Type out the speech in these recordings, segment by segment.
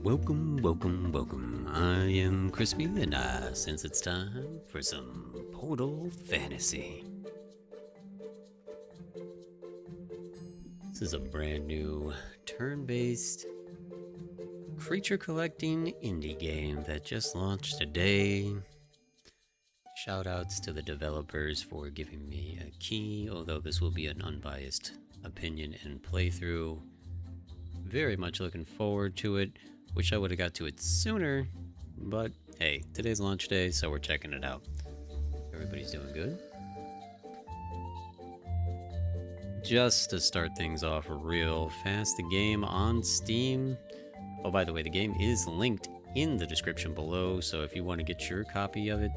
Welcome. I am Crispy, and since it's time for some Portal Fantasy. This is a brand new turn-based creature collecting indie game that just launched today. Shoutouts to the developers for giving me a key, although this will be an unbiased opinion and playthrough. Very much looking forward to it. Wish I would have got to it sooner, but hey, today's launch day, so we're checking it out. Everybody's doing good. Just to start things off real fast, the game on Steam. Oh, by the way, the game is linked in the description below, so if you want to get your copy of it,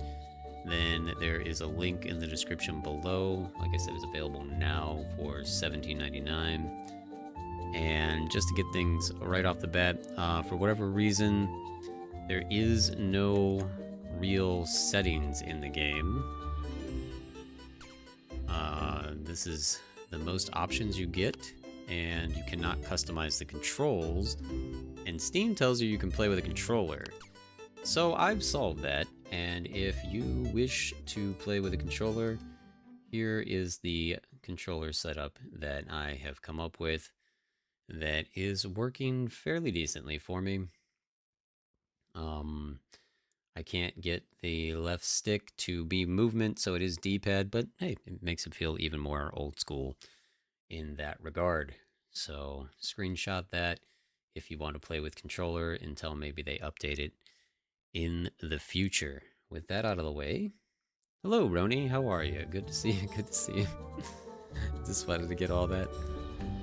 then there is a link in the description below. Like I said, it's available now for $17.99. And just to get things right off the bat, for whatever reason, there is no real settings in the game. This is the most options you get, and you cannot customize the controls. And Steam tells you can play with a controller. So I've solved that, and if you wish to play with a controller, here is the controller setup that I have come up with. That is working fairly decently for me. I can't get the left stick to be movement, so it is D-pad, but hey, it makes it feel even more old school in that regard. So screenshot that if you want to play with controller until maybe they update it in the future. With that out of the way, hello Roni, how are you? Good to see you, good to see you. Just wanted to get all that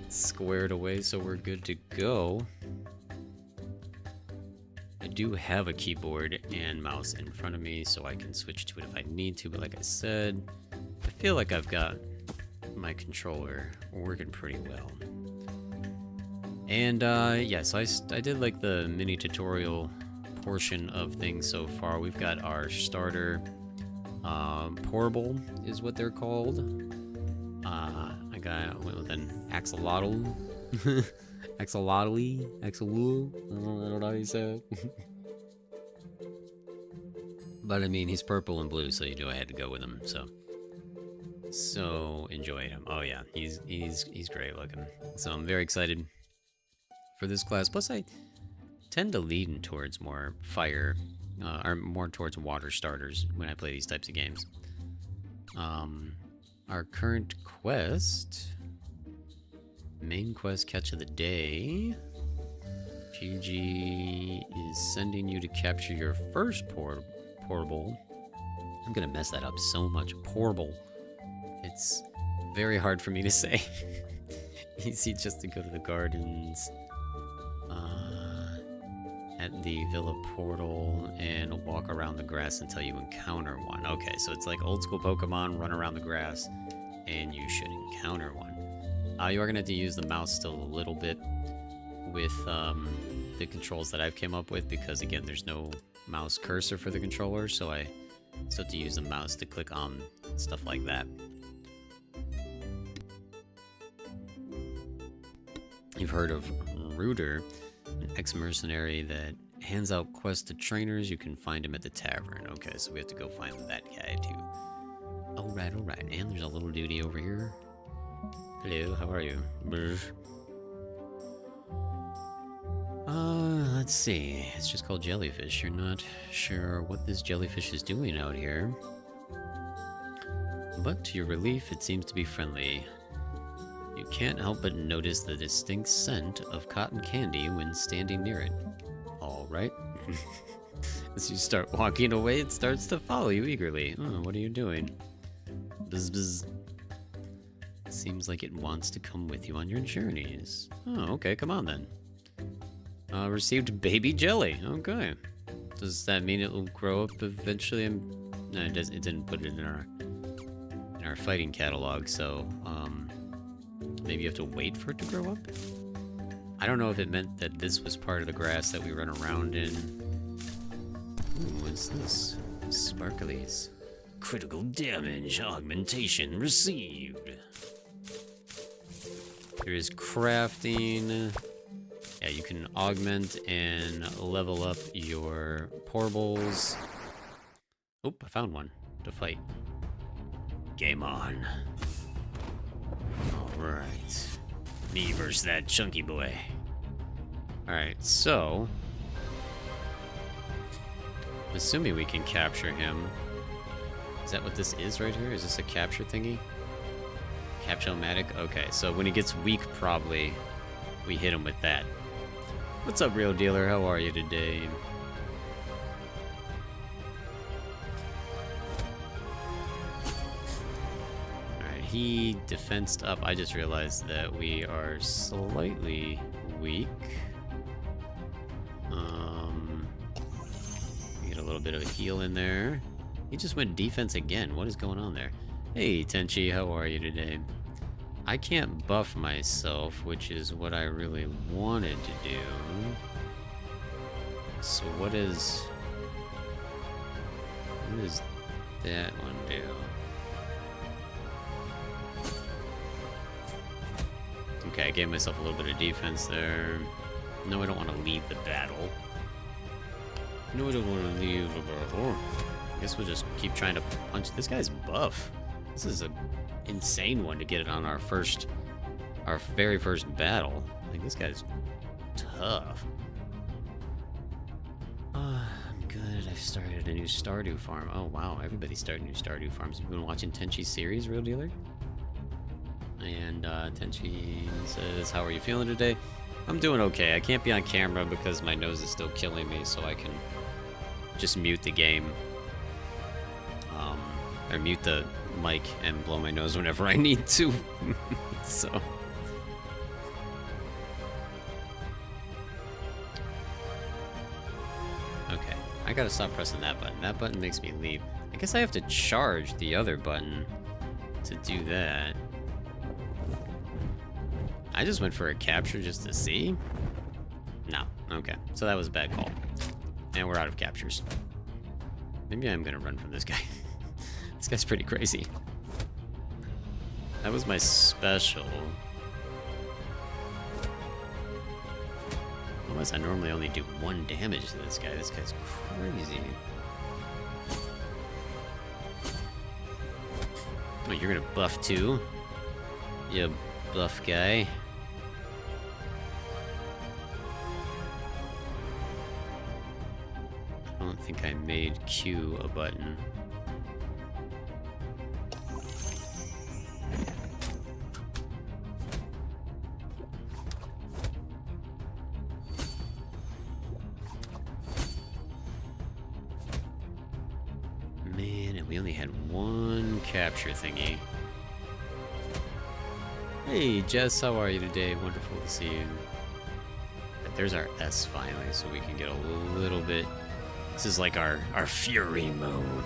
squared away so we're good to go. I do have a keyboard and mouse in front of me so I can switch to it if I need to, but like I said, I feel like I've got my controller working pretty well. And yeah, so I did like the mini tutorial portion of things so far. We've got our starter portable is what they're called. I went with an axolotl. Axolotl? I don't know how you say it. But I mean, he's purple and blue, so you know I had to go with him, so enjoyed him. Oh yeah, he's great looking. So I'm very excited for this class. Plus I tend to lean towards more fire, or more towards water starters when I play these types of games. Our current quest, main quest catch of the day, GG is sending you to capture your first portable. I'm gonna mess that up so much. Portable. It's very hard for me to say. Easy just to go to the gardens at the villa portal and walk around the grass until you encounter one. Okay, so it's like old school Pokemon, run around the grass and you should encounter one. You are gonna have to use the mouse still a little bit with the controls that I've came up with, because again there's no mouse cursor for the controller, so I still have to use the mouse to click on stuff like that. You've heard of Rooter, an ex-mercenary that hands out quests to trainers. You can find him at the tavern. Okay, so we have to go find that guy too. Alright. And there's a little duty over here. Hello, how are you? Brr. Let's see. It's just called jellyfish. You're not sure what this jellyfish is doing out here. But to your relief, it seems to be friendly. You can't help but notice the distinct scent of cotton candy when standing near it. Alright. As you start walking away, it starts to follow you eagerly. Oh, what are you doing? Bzz bzz. Seems like it wants to come with you on your journeys. Oh, okay, come on then. Received baby jelly. Okay. Does that mean it will grow up eventually? No, it doesn't. It didn't put it in our fighting catalog, so maybe you have to wait for it to grow up? I don't know if it meant that this was part of the grass that we run around in. Ooh, what's this? Sparklies. Critical damage augmentation received. There is crafting. Yeah, you can augment and level up your portables. Oop, I found one to fight. Game on. Alright. Me versus that chunky boy. Alright, so... I'm assuming we can capture him. Is that what this is right here? Is this a capture thingy? Capture-o-matic? Okay, so when he gets weak, probably we hit him with that. What's up, Real Dealer? How are you today? Alright, he defensed up. I just realized that we are slightly weak. Get a little bit of a heal in there. He just went defense again. What is going on there? Hey, Tenchi, how are you today? I can't buff myself, which is what I really wanted to do. So what does that one do? Okay, I gave myself a little bit of defense there. No, I don't want to leave the battle. No, I don't want to leave the battle. I guess we'll just keep trying to punch. This guy's buff. This is an insane one to get it on our very first battle. Like, this guy's tough. I'm good. I've started a new Stardew farm. Oh, wow. Everybody's starting new Stardew farms. You've been watching Tenchi's series, Real Dealer? And Tenchi says, how are you feeling today? I'm doing okay. I can't be on camera because my nose is still killing me, so I can just mute the game. Or mute the mic and blow my nose whenever I need to. So. Okay. I gotta stop pressing that button. That button makes me leave. I guess I have to charge the other button to do that. I just went for a capture just to see. No. Okay. So that was a bad call. And we're out of captures. Maybe I'm gonna run from this guy. This guy's pretty crazy. That was my special. Otherwise, I normally only do 1 damage to this guy. This guy's crazy. Oh, you're gonna buff too? You buff guy. I don't think I made Q a button. Man, and we only had 1 capture thingy. Hey, Jess, how are you today? Wonderful to see you. There's our S finally, so we can get a little bit... This is like our fury mode.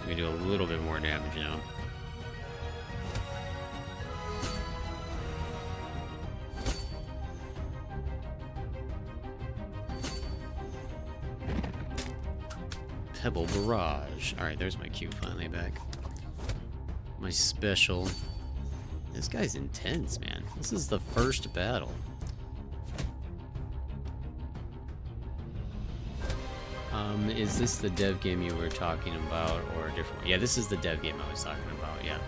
We do a little bit more damage now. Pebble Barrage. Alright, there's my Q finally back. My special. This guy's intense, man. This is the first battle. Is this the dev game you were talking about, or a different one? Yeah, this is the dev game I was talking about, yeah.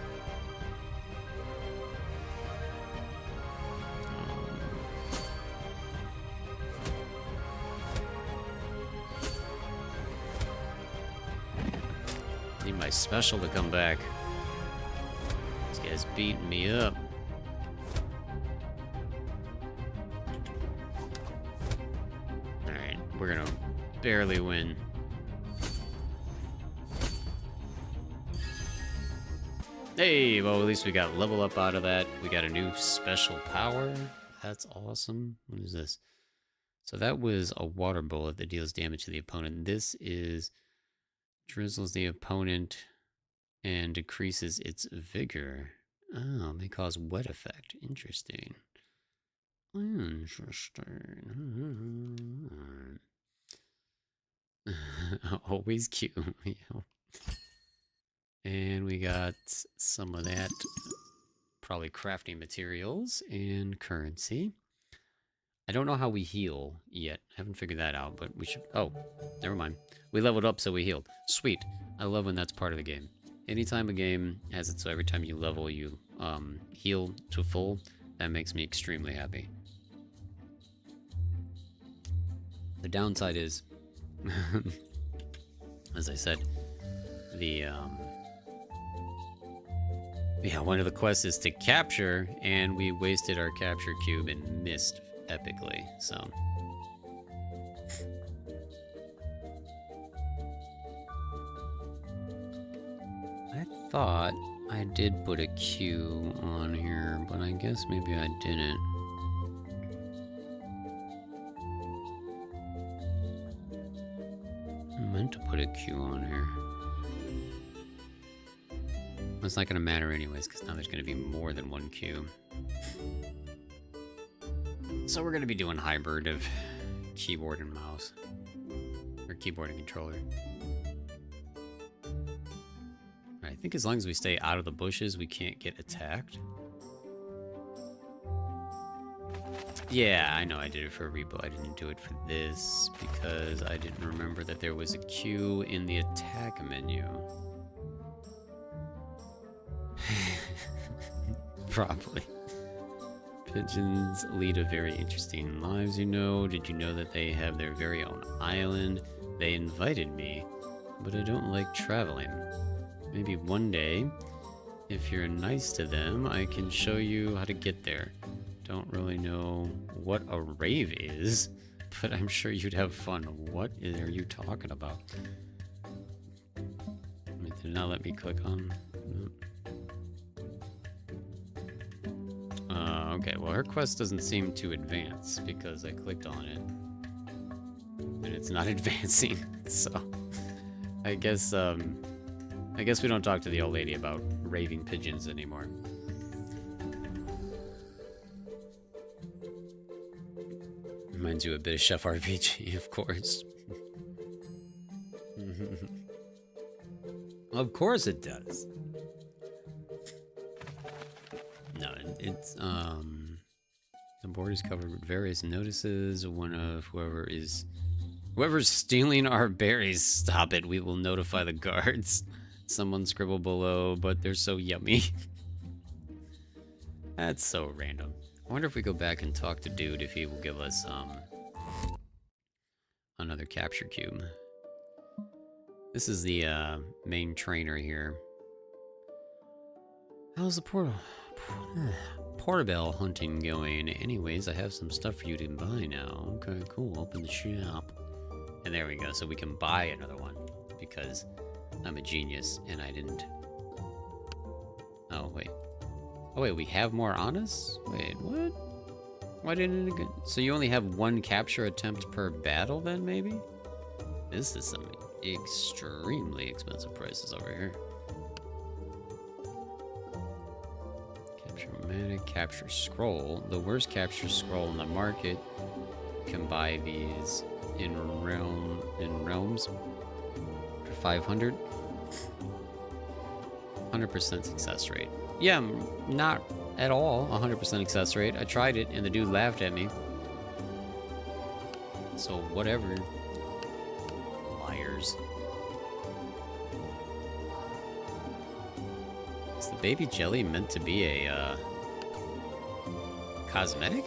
Need my special to come back. This guy's beating me up. Alright, we're gonna barely win. Hey, well, at least we got level up out of that. We got a new special power. That's awesome. What is this? So that was a water bullet that deals damage to the opponent. This is drizzles the opponent and decreases its vigor. Oh, may cause wet effect. Interesting. Interesting. Always cute. And we got some of that, probably crafting materials and currency. I don't know how we heal yet. I haven't figured that out, but we should... Oh, never mind. We leveled up, so we healed. Sweet. I love when that's part of the game. Anytime a game has it so every time you level, you heal to full, that makes me extremely happy. The downside is, as I said, the yeah, one of the quests is to capture, and we wasted our capture cube and missed epically, so. I thought I did put a Q on here, but I guess maybe I didn't. I meant to put a Q on here. It's not going to matter anyways, because now there's going to be more than one Q. So we're going to be doing hybrid of keyboard and mouse. Or keyboard and controller. I think as long as we stay out of the bushes, we can't get attacked. Yeah, I know I did it for a rebuild. I didn't do it for this because I didn't remember that there was a Q in the attack menu. Probably. Pigeons lead a very interesting lives, you know. Did you know that they have their very own island? They invited me, but I don't like traveling. Maybe one day, if you're nice to them, I can show you how to get there. Don't really know what a rave is, but I'm sure you'd have fun. What are you talking about? It did not let me click on. Okay, well her quest doesn't seem to advance because I clicked on it. And it's not advancing, so I guess we don't talk to the old lady about raving pigeons anymore. Reminds you a bit of Chef RPG, of course. Of course it does. No, it's the board is covered with various notices. One of whoever's stealing our berries, stop it. We will notify the guards. Someone scribbled below, but they're so yummy. That's so random. I wonder if we go back and talk to Dude if he will give us another capture cube. This is the main trainer here. How's the portobello hunting going? Anyways, I have some stuff for you to buy now. Okay, cool. Open the shop. And there we go. So we can buy another one because I'm a genius and I didn't. Oh, wait. Oh, wait, we have more on us? Wait, what? Why didn't it get... So you only have one capture attempt per battle then, maybe? This is some extremely expensive prices over here. Capture manic, capture scroll. The worst capture scroll in the market. You can buy these in realms for 500. 100% success rate. Yeah, not at all 100% success rate. I tried it and the dude laughed at me. So whatever. Liars. Is the baby jelly meant to be a cosmetic?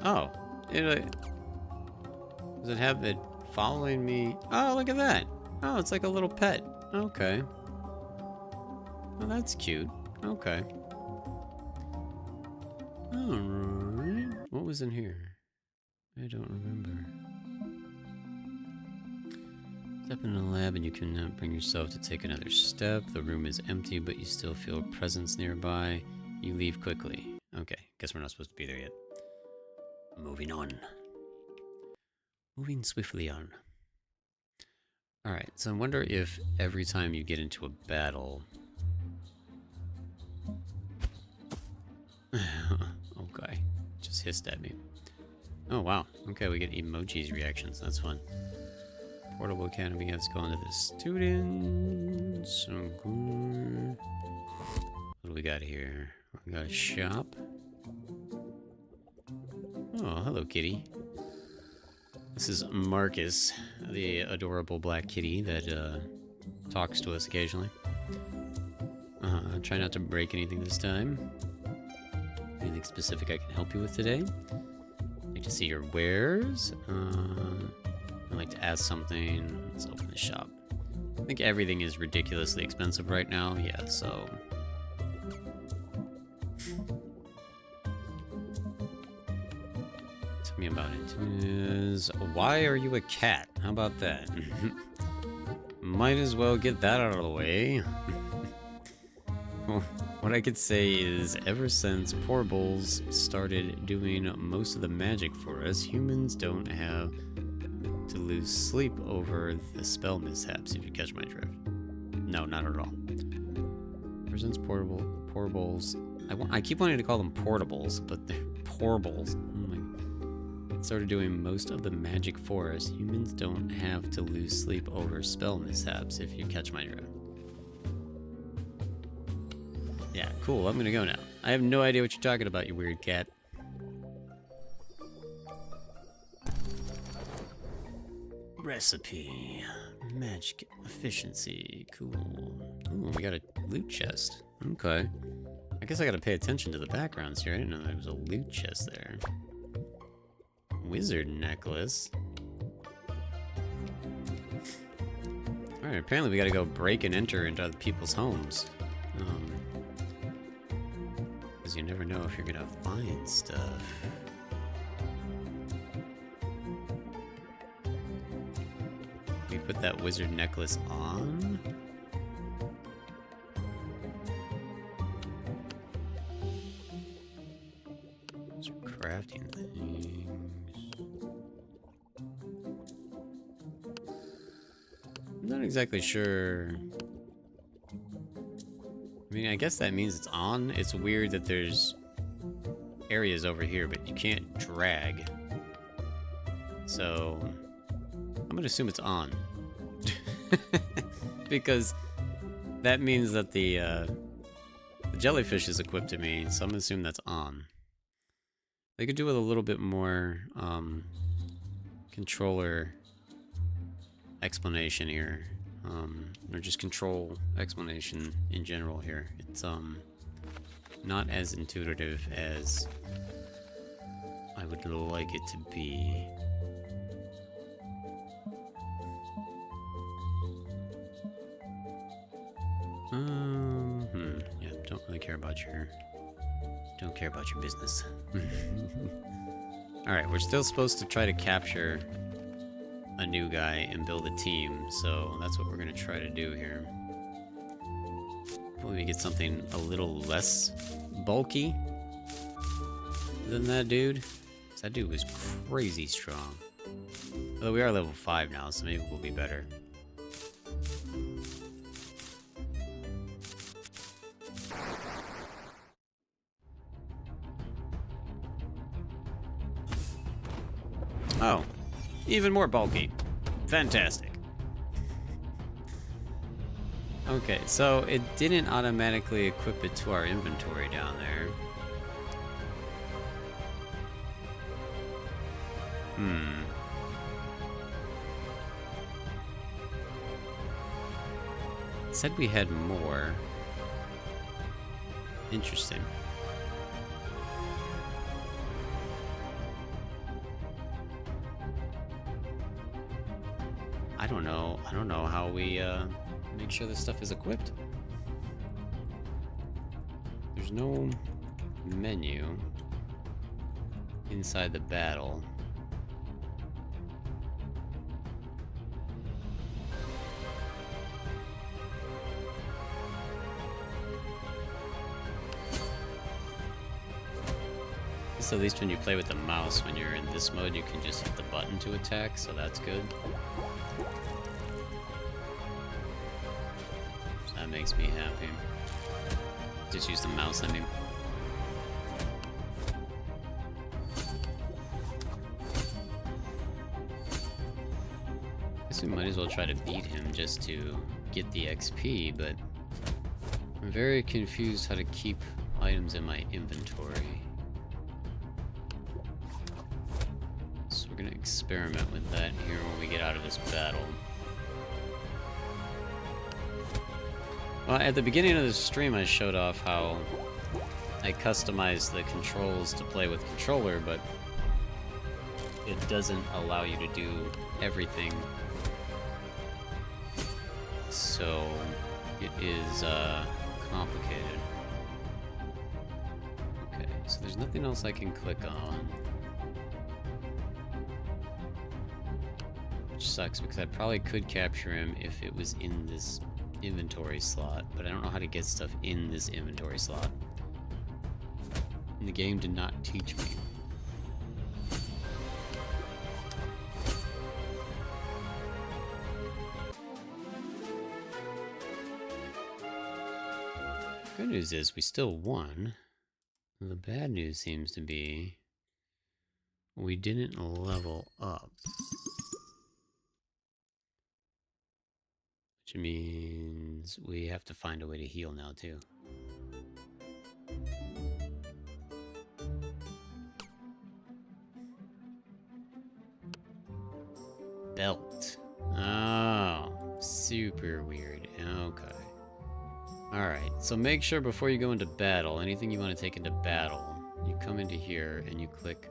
Oh, does it have it following me? Oh, look at that. Oh, it's like a little pet. Okay. Oh, that's cute. Okay. Alright. What was in here? I don't remember. Step in the lab and you cannot bring yourself to take another step. The room is empty, but you still feel a presence nearby. You leave quickly. Okay, guess we're not supposed to be there yet. Moving on. Moving swiftly on. Alright, so I wonder if every time you get into a battle... Just hissed at me. Oh, wow. Okay, we get emojis reactions. That's fun. Portable Academy. Let's go into the students. Okay. What do we got here? We got a shop. Oh, hello, kitty. This is Marcus, the adorable black kitty that talks to us occasionally. Try not to break anything this time. Anything specific I can help you with today? I'd like to see your wares. I'd like to ask something. Let's open the shop. I think everything is ridiculously expensive right now. Yeah, so... Tell me about it. Why are you a cat? How about that? Might as well get that out of the way. What I could say is, ever since Portables started doing most of the magic for us, humans don't have to lose sleep over the spell mishaps, if you catch my drift. No, not at all. Ever since Portables... I keep wanting to call them Portables, but they're Portables. Oh my... Started doing most of the magic for us, humans don't have to lose sleep over spell mishaps, if you catch my drift. Yeah, cool, I'm gonna go now. I have no idea what you're talking about, you weird cat. Recipe. Magic efficiency. Cool. Ooh, we got a loot chest. Okay. I guess I gotta pay attention to the backgrounds here. I didn't know there was a loot chest there. Wizard necklace. Alright, apparently we gotta go break and enter into other people's homes. Because you never know if you're gonna find stuff. We put that wizard necklace on? Those are crafting things. I'm not exactly sure. I mean, I guess that means it's on. It's weird that there's areas over here, but you can't drag. So, I'm gonna assume it's on. Because that means that the jellyfish is equipped to me, so I'm gonna assume that's on. They could do with a little bit more controller explanation here. Or just control explanation in general here. It's not as intuitive as I would like it to be. Yeah, don't really care about your business. Alright, we're still supposed to try to capture a new guy and build a team, so that's what we're gonna try to do here. Hopefully we get something a little less bulky than that dude. That dude was crazy strong. Although we are level 5 now, so maybe we'll be better. Oh, even more bulky. Fantastic. Okay, so it didn't automatically equip it to our inventory down there. It said we had more. Interesting. I don't know how we make sure this stuff is equipped. There's no menu inside the battle. So at least when you play with the mouse, when you're in this mode, you can just hit the button to attack, so that's good. So that makes me happy. Just use the mouse, I mean. Guess we might as well try to beat him just to get the XP, but I'm very confused how to keep items in my inventory. So we're gonna experiment with that here when we get out of this battle. Well, at the beginning of the stream I showed off how I customized the controls to play with controller, but it doesn't allow you to do everything. So it is complicated. Okay, so there's nothing else I can click on. Which sucks because I probably could capture him if it was in this inventory slot, but I don't know how to get stuff in this inventory slot. And the game did not teach me. Good news is we still won. The bad news seems to be we didn't level up. Which means we have to find a way to heal now too. Belt. Oh, super weird. Okay. Alright, so make sure before you go into battle, anything you want to take into battle, you come into here and you click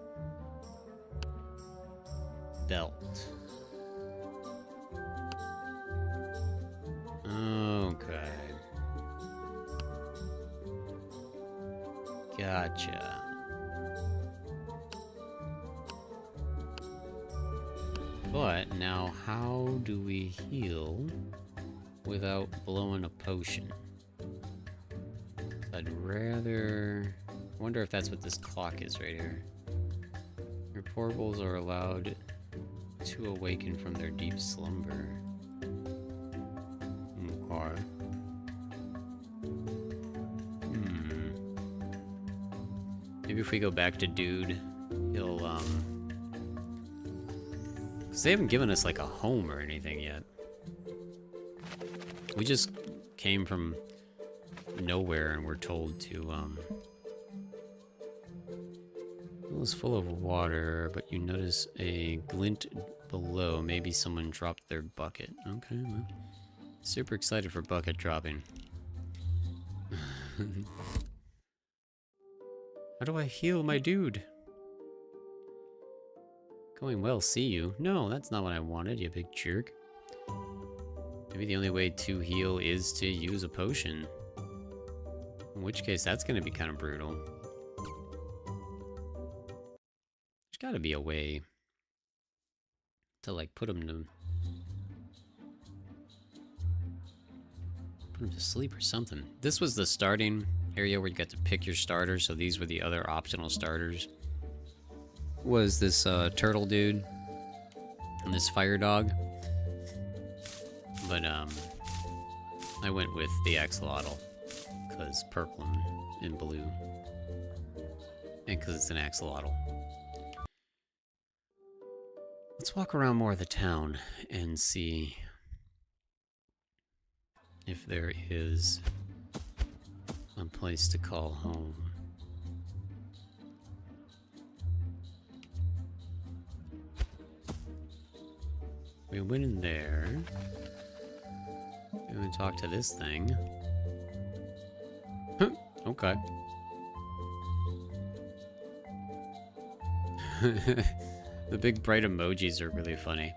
belt. Okay. Gotcha. But now how do we heal without blowing a potion? I'd rather... wonder if that's what this clock is right here. Your portables are allowed to awaken from their deep slumber. Okay. Maybe if we go back to Dude, he'll, because they haven't given us, like, a home or anything yet. We just came from nowhere and we're told to, it was full of water, but you notice a glint below. Maybe someone dropped their bucket. Okay, well, super excited for bucket dropping. How do I heal my dude? Going well, see you. No, that's not what I wanted, you big jerk. Maybe the only way to heal is to use a potion. In which case, that's going to be kind of brutal. There's got to be a way to, like, put him to sleep or something. This was the starting area where you got to pick your starters, so these were the other optional starters. Was this turtle dude and this fire dog. But I went with the axolotl because purple and blue, and because it's an axolotl. Let's walk around more of the town and see if there is a place to call home. We went in there. We went to talk to this thing. Okay. The big bright emojis are really funny.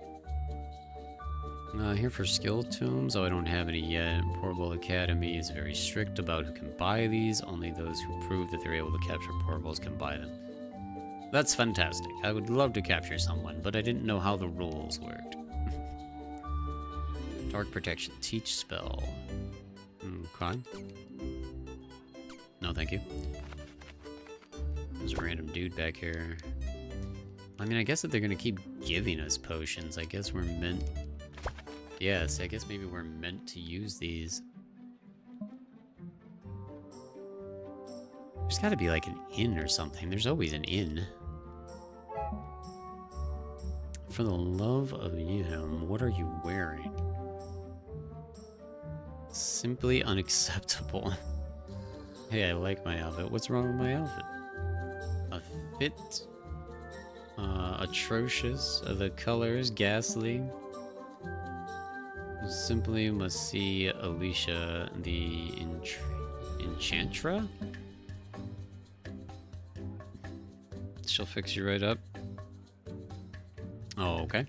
Here for skill tomes. Oh, I don't have any yet. Portable Academy is very strict about who can buy these. Only those who prove that they're able to capture portables can buy them. That's fantastic. I would love to capture someone, but I didn't know how the rules worked. Dark protection. Teach spell. Okay. No, thank you. There's a random dude back here. I mean, I guess that they're gonna keep giving us potions. I guess we're meant... Yes, I guess maybe we're meant to use these. There's gotta be like an inn or something. There's always an inn. For the love of Yam, what are you wearing? Simply unacceptable. Hey, I like my outfit. What's wrong with my outfit? A fit? Atrocious. The colors, ghastly. You simply must see Alicia the Enchantra? She'll fix you right up. Oh, okay.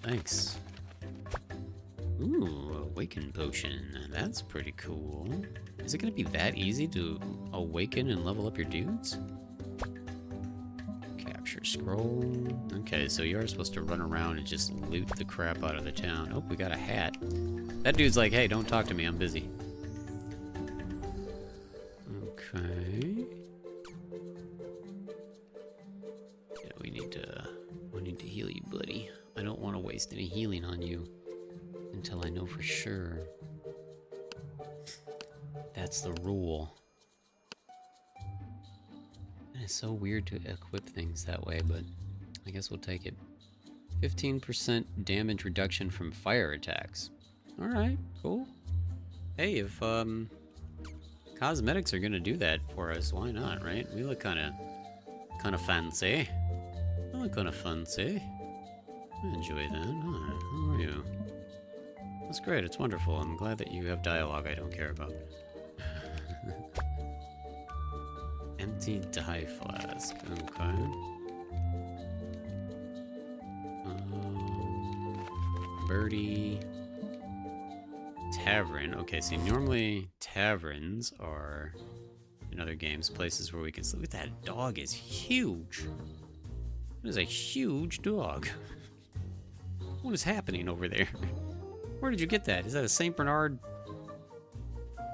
Thanks. Ooh, awaken potion. That's pretty cool. Is it gonna be that easy to awaken and level up your dudes? Capture scroll. Okay, so you're supposed to run around and just loot the crap out of the town. Oh, we got a hat. That dude's like, hey, don't talk to me, I'm busy. Okay. Yeah, we need to heal you, buddy. I don't want to waste any healing on you until I know for sure. That's the rule. It's so weird to equip things that way, but I guess we'll take it. 15% damage reduction from fire attacks. Alright, cool. Hey, if cosmetics are gonna do that for us, why not, right? We look kinda fancy. I look kinda fancy. I enjoy that. Hi, how are you? That's great, it's wonderful. I'm glad that you have dialogue I don't care about. Empty dye flask, okay. Birdie. Tavern. Okay, see, normally taverns are, in other games, places where we can... Look at that dog, is huge. That is a huge dog. What is happening over there? Where did you get that? Is that a St. Bernard,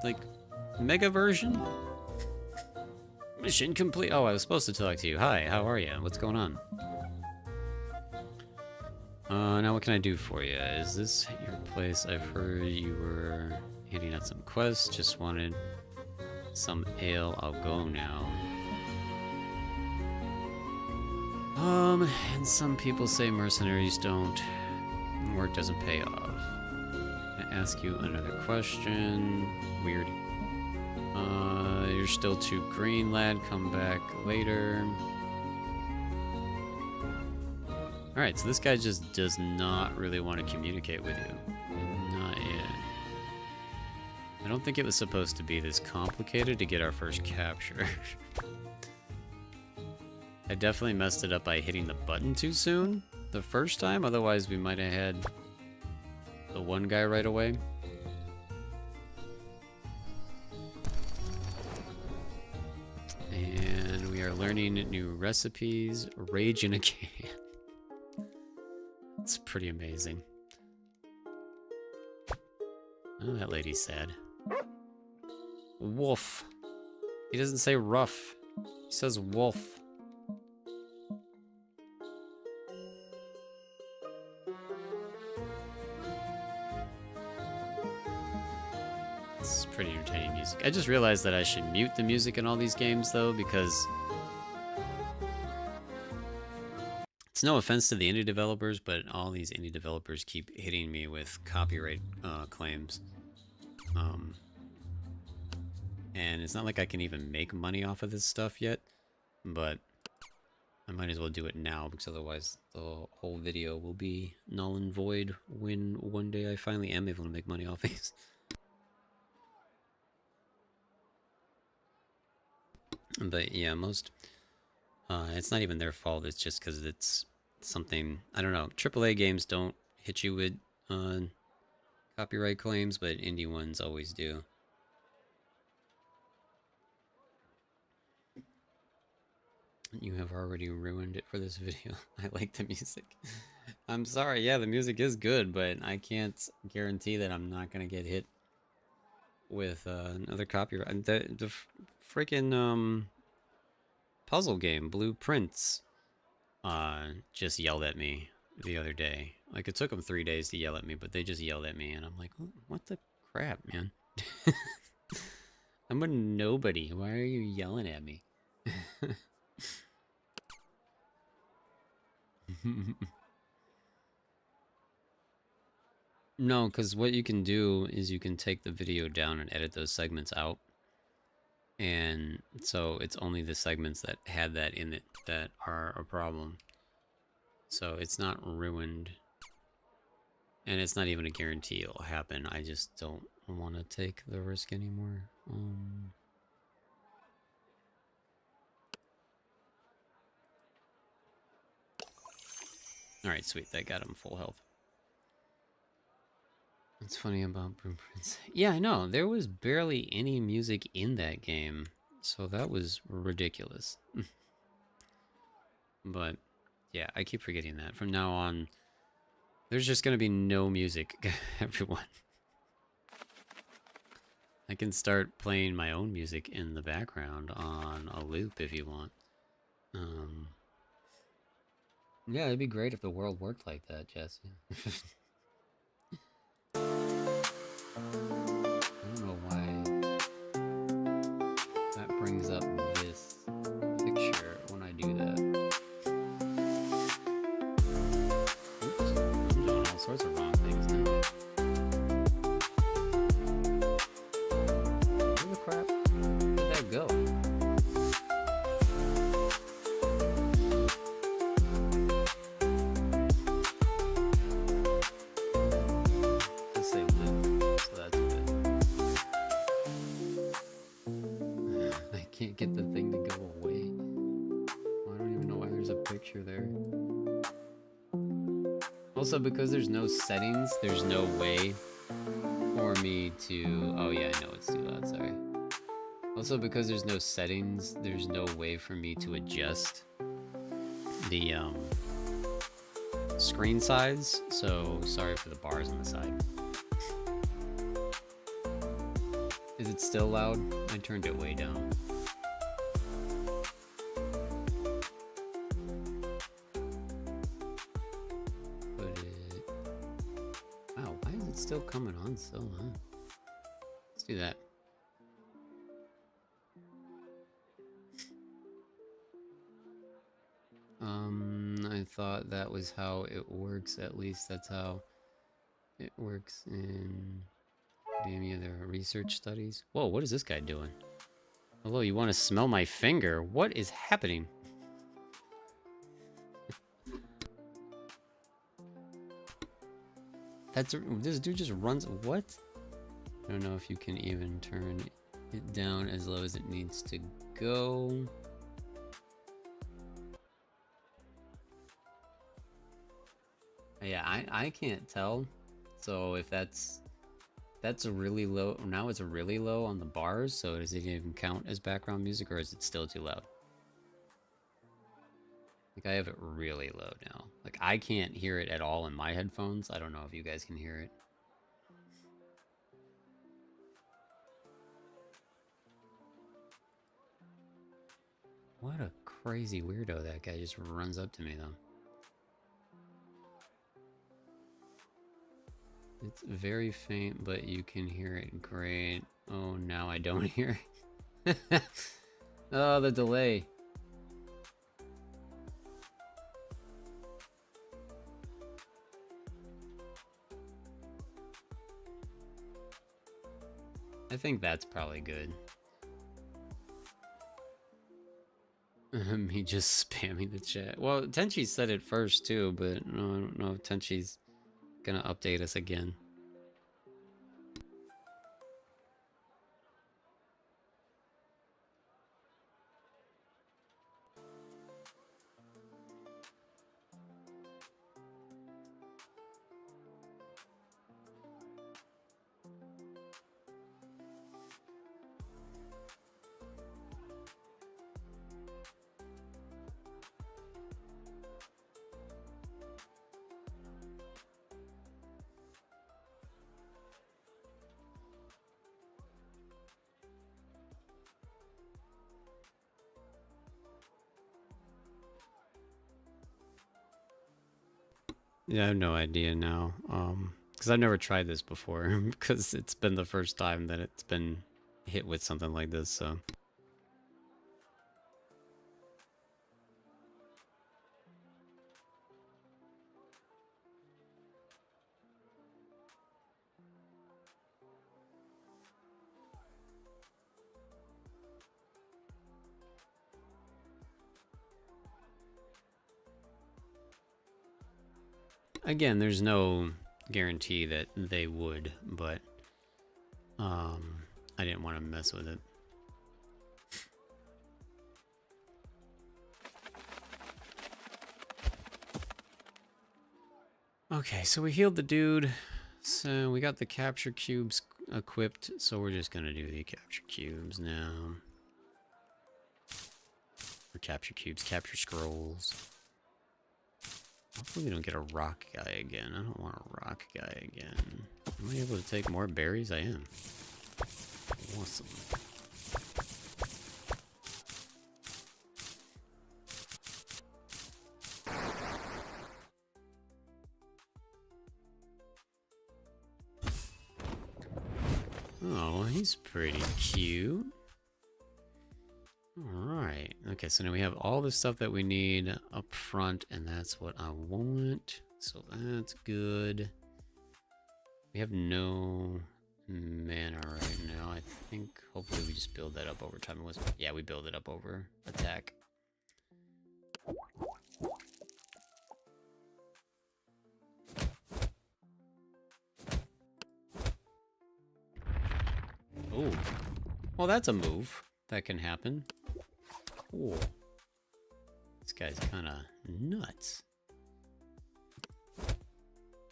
like, mega version? Mission complete. Oh, I was supposed to talk to you. Hi, how are you? What's going on? Now what can I do for you? Is this your place? I've heard you were handing out some quests. Just wanted some ale. I'll go now. And some people say mercenaries don't. Work doesn't pay off. I ask you another question. Weird. You're still too green, lad. Come back later. Alright, so this guy just does not really want to communicate with you. Not yet. I don't think it was supposed to be this complicated to get our first capture. I definitely messed it up by hitting the button too soon the first time, otherwise we might have had the one guy right away. And we are learning new recipes. Rage in a can. It's pretty amazing. Oh, that lady's sad. Wolf. He doesn't say rough. He says wolf. This is pretty entertaining music. I just realized that I should mute the music in all these games, though, because... It's no offense to the indie developers, but all these indie developers keep hitting me with copyright claims. And it's not like I can even make money off of this stuff yet, but I might as well do it now, because otherwise the whole video will be null and void when one day I finally am able to make money off these. But yeah, most... it's not even their fault, it's just because it's something... I don't know, AAA games don't hit you with copyright claims, but indie ones always do. You have already ruined it for this video. I like the music. I'm sorry, yeah, the music is good, but I can't guarantee that I'm not gonna get hit with another copyright. The freaking puzzle game, Blueprints, just yelled at me the other day. Like, it took them 3 days to yell at me, but they just yelled at me, and I'm like, what the crap, man? I'm a nobody. Why are you yelling at me? No, because what you can do is you can take the video down and edit those segments out. And so it's only the segments that had that in it that are a problem. So it's not ruined. And it's not even a guarantee it'll happen. I just don't want to take the risk anymore. Alright, sweet. That got him full health. That's funny about Blueprints. Yeah, I know. There was barely any music in that game. So that was ridiculous. But, yeah, I keep forgetting that. From now on, there's just going to be no music, everyone. I can start playing my own music in the background on a loop if you want. Yeah, it'd be great if the world worked like that, Jesse. I don't know why that brings up this picture when I do that. Oops, I'm doing all sorts of wrong things now. Where the crap did that go? Let's say live, so that's good. I can't get the thing to go away. I don't even know why there's a picture there. Also, because there's no settings, there's no way for me to... Oh yeah, I know it's too loud, sorry. Also, because there's no settings, there's no way for me to adjust the screen size, so sorry for the bars on the side. Is it still loud? I turned it way down. Wow, why is it still coming on so loud? Let's do that. I thought that was how it works. At least that's how it works in any other research studies. Whoa, what is this guy doing? Hello, you want to smell my finger? What is happening? This dude just runs. What? I don't know if you can even turn it down as low as it needs to go. Yeah, I can't tell. So if that's a really low, now it's really low on the bars, so does it even count as background music or is it still too loud? Like I have it really low now. Like I can't hear it at all in my headphones. I don't know if you guys can hear it. What a crazy weirdo that guy just runs up to me though. It's very faint, but you can hear it great. Oh, now I don't hear it. Oh, the delay. I think that's probably good. Me just spamming the chat. Well, Tenchi said it first too, but no, I don't know if Tenchi's gonna update us again. Yeah, I have no idea now. Because I've never tried this before. Because it's been the first time that it's been hit with something like this, so. Again, there's no guarantee that they would, but I didn't want to mess with it. Okay, so we healed the dude. So we got the capture cubes equipped, so we're just gonna do the capture cubes now. Or capture cubes, capture scrolls. Hopefully we don't get a rock guy again. I don't want a rock guy again. Am I able to take more berries? I am. Awesome. Oh, he's pretty cute. Alright. Okay, so now we have all the stuff that we need up front, and that's what I want. So that's good. We have no mana right now. I think hopefully we just build that up over time. Yeah, we build it up over attack. Oh. Well, that's a move that can happen. Cool. This guy's kind of nuts.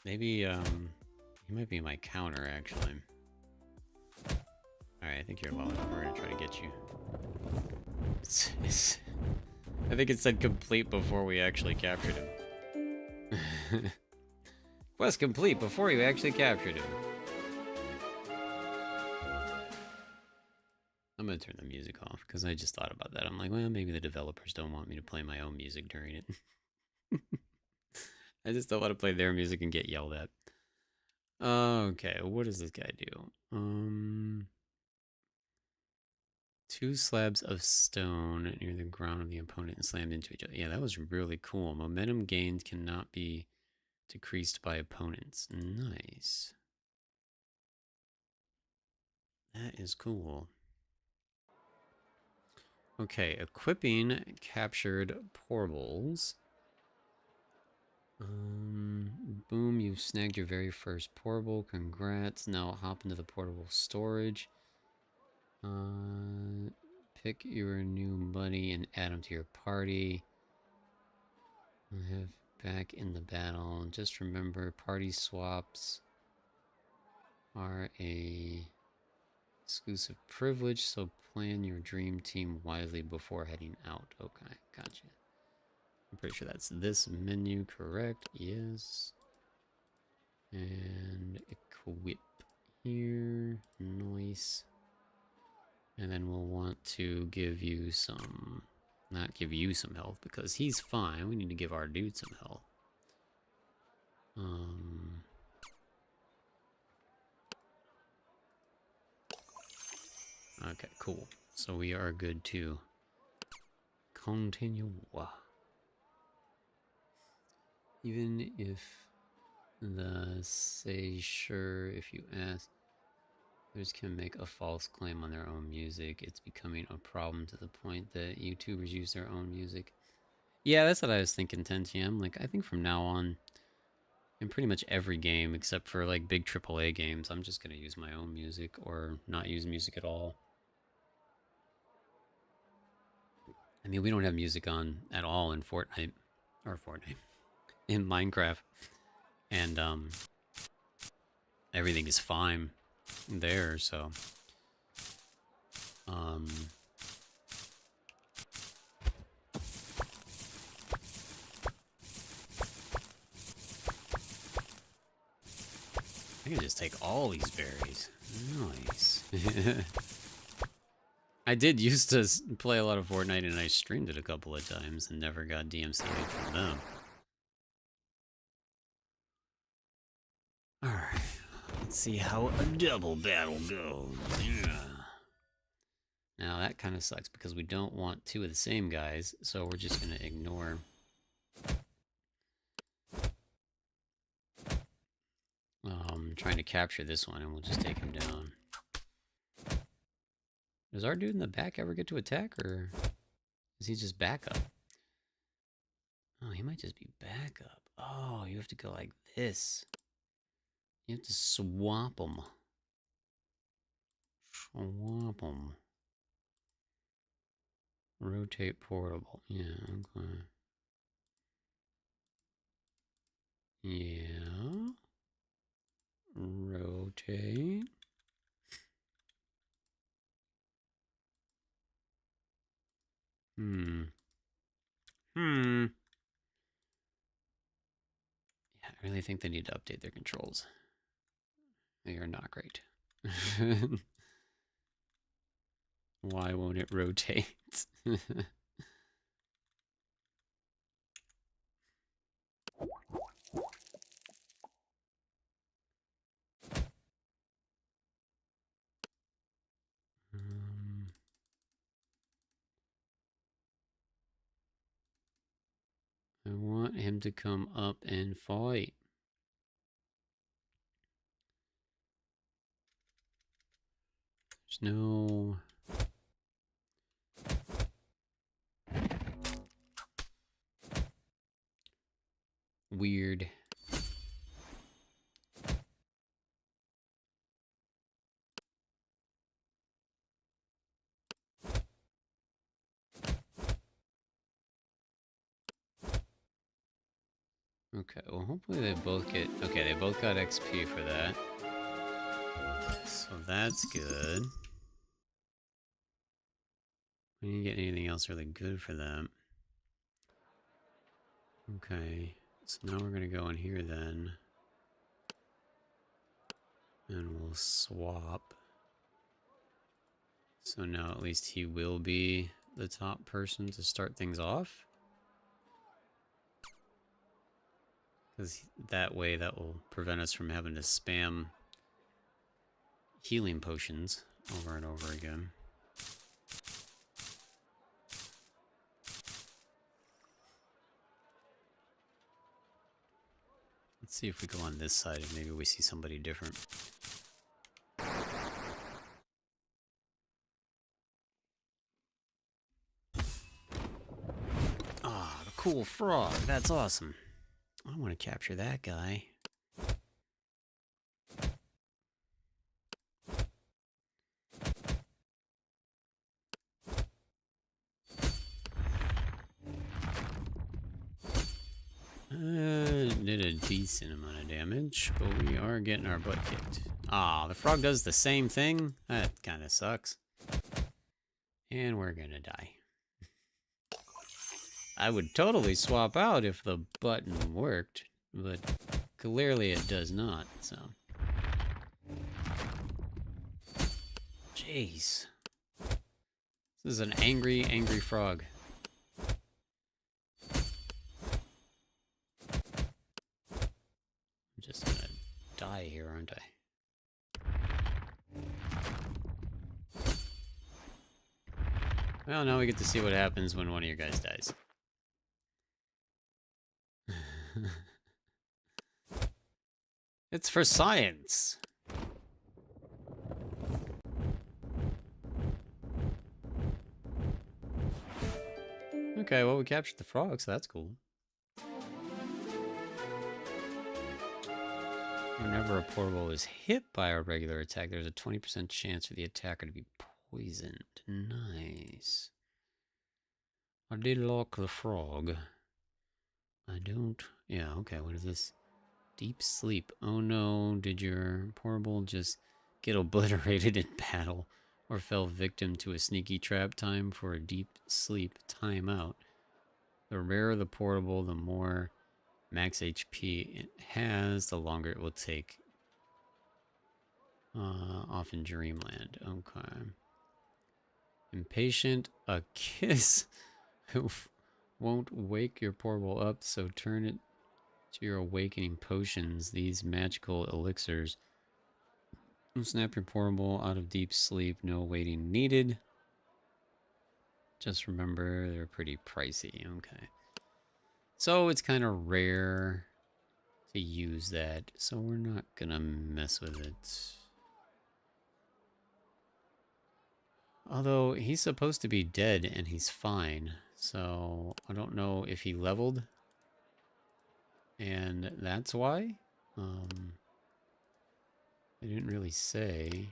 Maybe, he might be my counter, actually. Alright, I think you're low enough. We're gonna try to get you. I think it said complete before we actually captured him. Quest complete before you actually captured him. I'm gonna turn the music off, because I just thought about that. I'm like, well, maybe the developers don't want me to play my own music during it. I just don't want to play their music and get yelled at. Okay, what does this guy do? 2 slabs of stone near the ground of the opponent and slammed into each other. Yeah, that was really cool. Momentum gains cannot be decreased by opponents. Nice. That is cool. Okay, equipping captured portals. Boom, you've snagged your very first portable. Congrats. Now hop into the portable storage. Pick your new buddy and add him to your party. Have back in the battle. Just remember, party swaps are a exclusive privilege, so plan your dream team wisely before heading out. Okay, gotcha. I'm pretty sure that's this menu, correct? Yes. And equip here. Nice. And then we'll want to give you some... Not give you some health, because he's fine. We need to give our dude some health. Okay, cool. So we are good to continue. Even if the say sure if you ask, others can make a false claim on their own music. It's becoming a problem to the point that YouTubers use their own music. Yeah, that's what I was thinking, 10TM. Like, I think from now on, in pretty much every game, except for like big AAA games, I'm just gonna use my own music or not use music at all. I mean, we don't have music on at all in Fortnite, in Minecraft, and everything is fine there. So, I can just take all these berries. Nice. I did used to play a lot of Fortnite, and I streamed it a couple of times and never got DMCA'd from them. Alright, let's see how a double battle goes. Yeah. Now that kind of sucks because we don't want 2 of the same guys, so we're just gonna ignore. Trying to capture this one, and we'll just take him down. Does our dude in the back ever get to attack, or is he just backup? Oh, he might just be backup. Oh, you have to go like this. You have to swap them. Swap them. Rotate portable. Yeah, okay. Yeah. Rotate. Hmm. Hmm. Yeah, I really think they need to update their controls. They are not great. Why won't it rotate? um, I want him to come up and fight. There's no... Weird. Okay, well hopefully they both get... Okay, they both got XP for that. So that's good. We didn't get anything else really good for them. Okay, so now we're gonna go in here then. And we'll swap. So now at least he will be the top person to start things off. Because that way that will prevent us from having to spam healing potions over and over again. Let's see if we go on this side and maybe we see somebody different. Ah, the cool frog. That's awesome. I want to capture that guy. Did a decent amount of damage, but we are getting our butt kicked. Ah, the frog does the same thing? That kind of sucks. And we're gonna die. I would totally swap out if the button worked, but clearly it does not, so. Jeez. This is an angry, angry frog. I'm just gonna die here, aren't I? Well, now we get to see what happens when one of your guys dies. It's for science! Okay, well, we captured the frog, so that's cool. Whenever a portable is hit by a regular attack, there's a 20% chance for the attacker to be poisoned. Nice. I did lock the frog. I don't... Yeah, okay, what is this? Deep sleep. Oh no, did your portable just get obliterated in battle or fell victim to a sneaky trap? Time for a deep sleep timeout. The rarer the portable, the more max HP it has, the longer it will take. Off in dreamland. Okay. Impatient, a kiss won't wake your portable up, so turn it to your awakening potions. These magical elixirs will snap your portable out of deep sleep. No waiting needed. Just remember, they're pretty pricey. Okay. So it's kind of rare to use that, so we're not gonna mess with it. Although he's supposed to be dead and he's fine, so I don't know if he leveled And that's why. I didn't really say,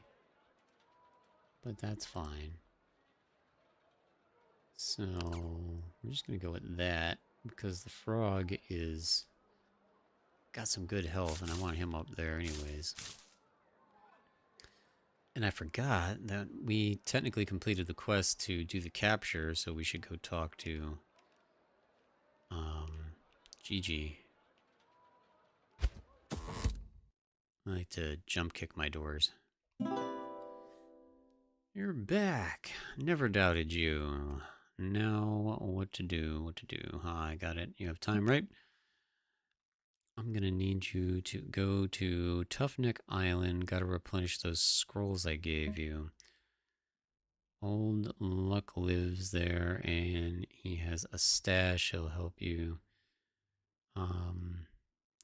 but that's fine. So we're just gonna go with that because the frog is got some good health, and I want him up there anyways. And I forgot that we technically completed the quest to do the capture, so we should go talk to Gigi. I like to jump kick my doors. You're back. Never doubted you. Now, what to do? What to do? I got it. You have time, right? I'm gonna need you to go to Toughneck Island. Gotta replenish those scrolls I gave you. Old Luck lives there, and he has a stash. He'll help you. Um,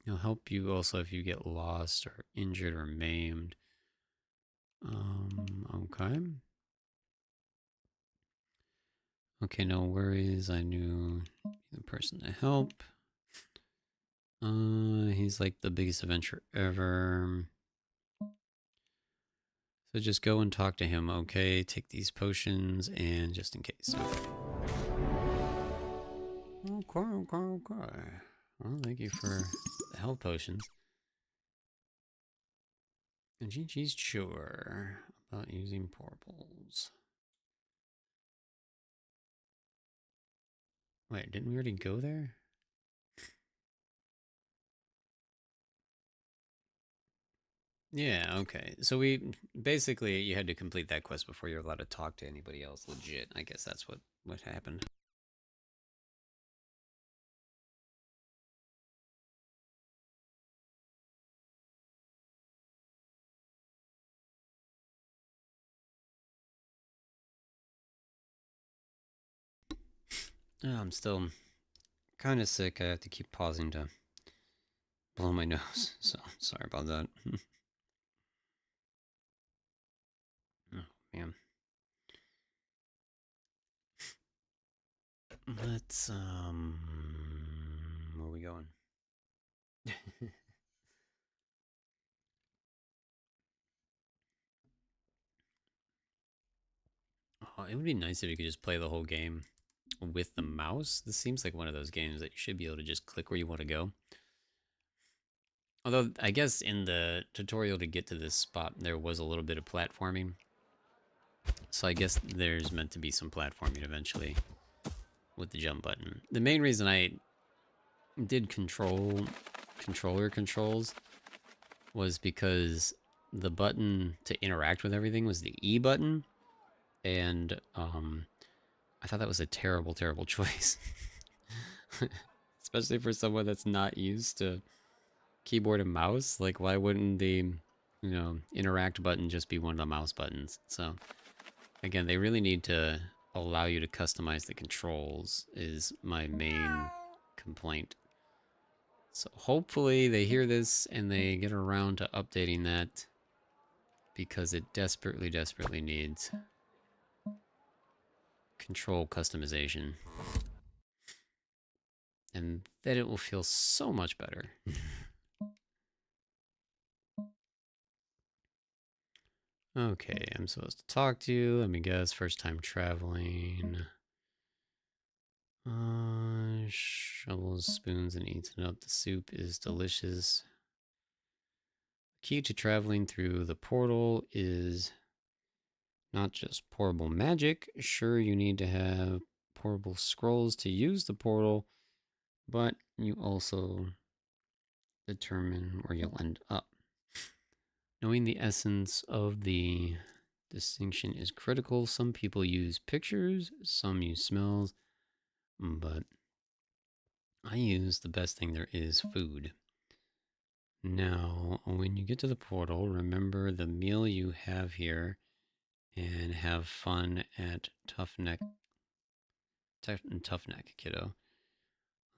he'll help you also if you get lost or injured or maimed. Okay. Okay, no worries. I knew the person to help. He's like the biggest adventure ever. So just go and talk to him, okay? Take these potions and just in case. Okay. Well, thank you for the health potions. And Gigi's sure about using portals. Wait, didn't we already go there? Yeah, okay. So we basically you had to complete that quest before you're allowed to talk to anybody else legit. I guess that's what happened. Oh, I'm still kind of sick. I have to keep pausing to blow my nose. So sorry about that. Oh man. Let's where are we going? Oh, it would be nice if you could just play the whole game with the mouse. This seems like one of those games that you should be able to just click where you want to go. Although I guess in the tutorial to get to this spot there was a little bit of platforming. So I guess there's meant to be some platforming eventually with the jump button. The main reason I did controller controls was because the button to interact with everything was the E button, and I thought that was a terrible, terrible choice, especially for someone that's not used to keyboard and mouse. Like, why wouldn't the interact button just be one of the mouse buttons? So again, they really need to allow you to customize the controls. Is my main complaint. So hopefully they hear this and they get around to updating that because it desperately, desperately needs control customization. And then it will feel so much better. Okay, I'm supposed to talk to you. Let me guess. First time traveling. Shovels, spoons, and eats it up. The soup is delicious. Key to traveling through the portal is not just portable magic. Sure, you need to have portable scrolls to use the portal, but you also determine where you'll end up. Knowing the essence of the distinction is critical. Some people use pictures, some use smells, but I use the best thing there is, food. Now, when you get to the portal, remember the meal you have here and have fun at Tough Neck, kiddo.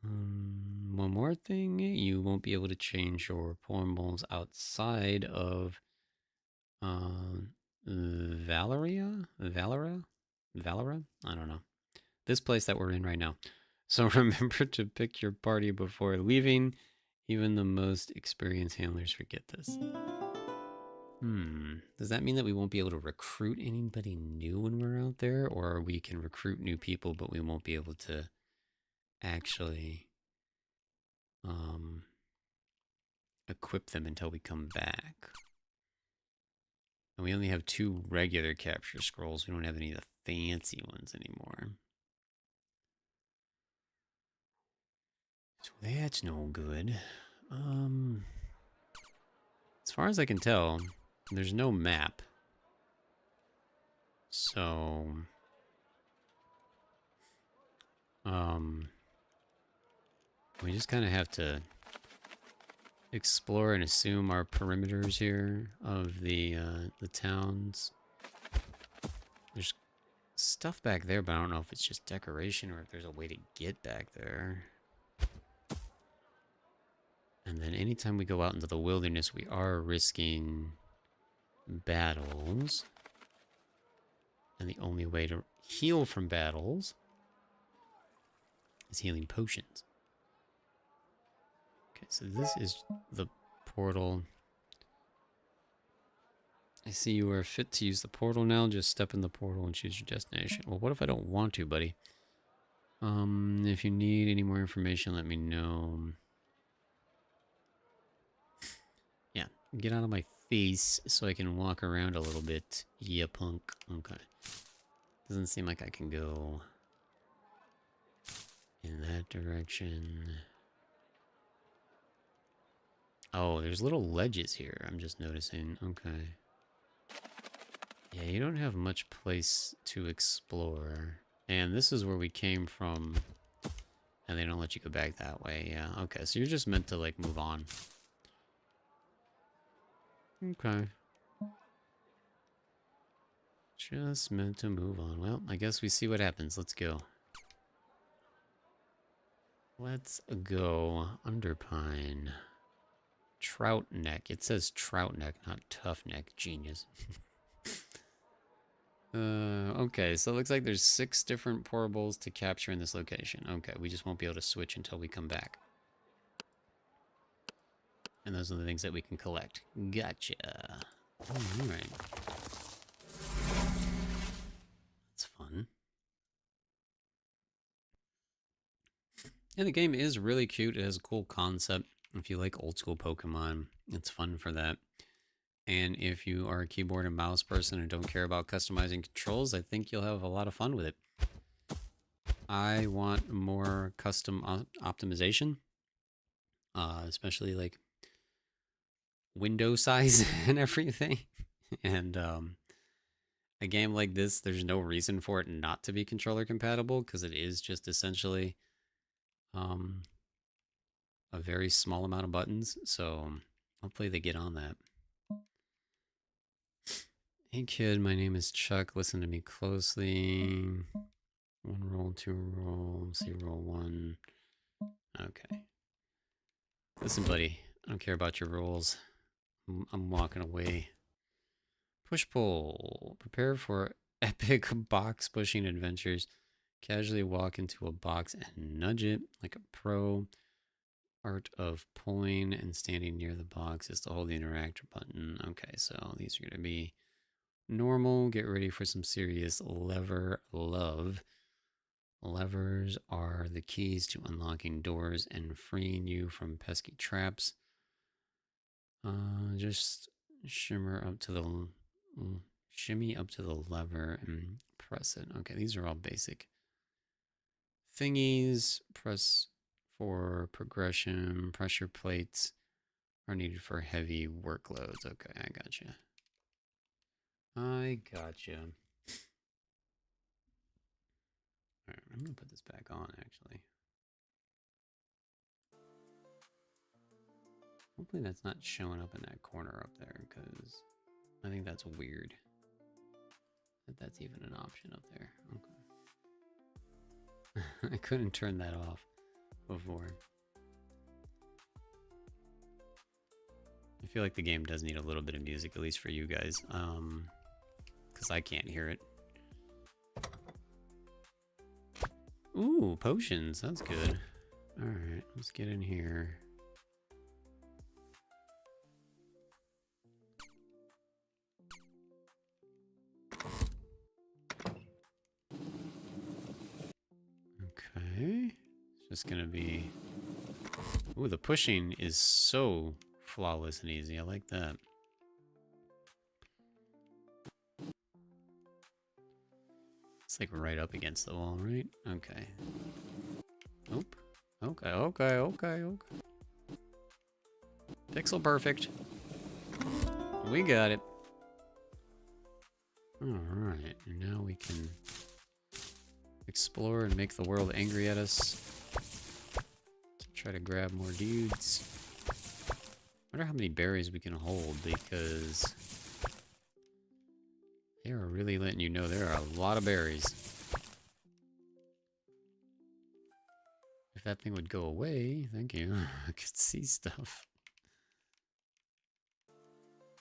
One more thing, you won't be able to change your portals outside of Valeria? Valera? I don't know. This place that we're in right now. So remember to pick your party before leaving. Even the most experienced handlers forget this. Does that mean that we won't be able to recruit anybody new when we're out there? Or we can recruit new people, but we won't be able to actually equip them until we come back? And we only have 2 regular capture scrolls. We don't have any of the fancy ones anymore. So that's no good. As far as I can tell, there's no map. So, we just kind of have to explore and assume our perimeters here of the towns. There's stuff back there, but I don't know if it's just decoration or if there's a way to get back there. And then anytime we go out into the wilderness, we are risking battles. And the only way to heal from battles is healing potions. Okay, so this is the portal. I see you are fit to use the portal now. Just step in the portal and choose your destination. Well, what if I don't want to, buddy? If you need any more information, let me know. Yeah, get out of my face so I can walk around a little bit. Yeah, punk. Okay. Doesn't seem like I can go in that direction. Oh, there's little ledges here. I'm just noticing. Okay. Yeah, you don't have much place to explore. And this is where we came from. And they don't let you go back that way. Yeah, okay. So you're just meant to, like, move on. Okay. Just meant to move on. Well, I guess we see what happens. Let's go. Let's go. Underpine. Trout neck. It says trout neck, not tough neck. Genius. Okay, so it looks like there's 6 different portables to capture in this location. Okay, we just won't be able to switch until we come back. And those are the things that we can collect. Gotcha. Alright. That's fun. And the game is really cute. It has a cool concept. If you like old school Pokemon, it's fun for that. And if you are a keyboard and mouse person and don't care about customizing controls, I think you'll have a lot of fun with it. I want more custom optimization, especially like window size and everything. And a game like this, there's no reason for it not to be controller compatible because it is just essentially a very small amount of buttons. So hopefully they get on that. Hey kid, my name is Chuck. Listen to me closely. 1 roll, 2 roll, see roll 1. Okay. Listen, buddy, I don't care about your rolls. I'm walking away. Push pull. Prepare for epic box pushing adventures. Casually walk into a box and nudge it like a pro. Art of pulling and standing near the box is to hold the interactor button. Okay, so these are going to be normal. Get ready for some serious lever love. Levers are the keys to unlocking doors and freeing you from pesky traps. Just shimmy up to the lever and press it. Okay, these are all basic thingies. Press for progression. Pressure plates are needed for heavy workloads. Okay, I gotcha. Alright, I'm gonna put this back on actually. Hopefully that's not showing up in that corner up there, because I think that's weird. That that's even an option up there. Okay. I couldn't turn that off before. I feel like the game does need a little bit of music, at least for you guys. Because I can't hear it. Ooh, potions. That's good. Alright, let's get in here. just gonna be... Ooh, the pushing is so flawless and easy. I like that. It's like right up against the wall, right? Okay. Nope. Okay, okay, okay, okay. Pixel perfect. We got it. Alright, and now we can explore and make the world angry at us. To try to grab more dudes. I wonder how many berries we can hold, because they are really letting you know there are a lot of berries. If that thing would go away, thank you. I could see stuff.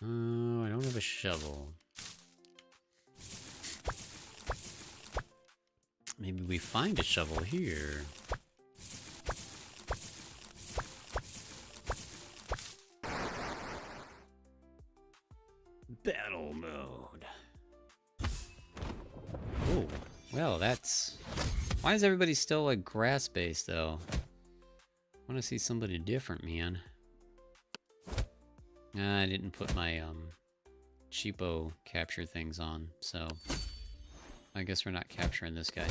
Oh, I don't have a shovel. Maybe we find a shovel here. Battle mode. Oh, well, that's... Why is everybody still like grass-based, though? I want to see somebody different, man. I didn't put my, cheapo capture things on, so... I guess we're not capturing this guy.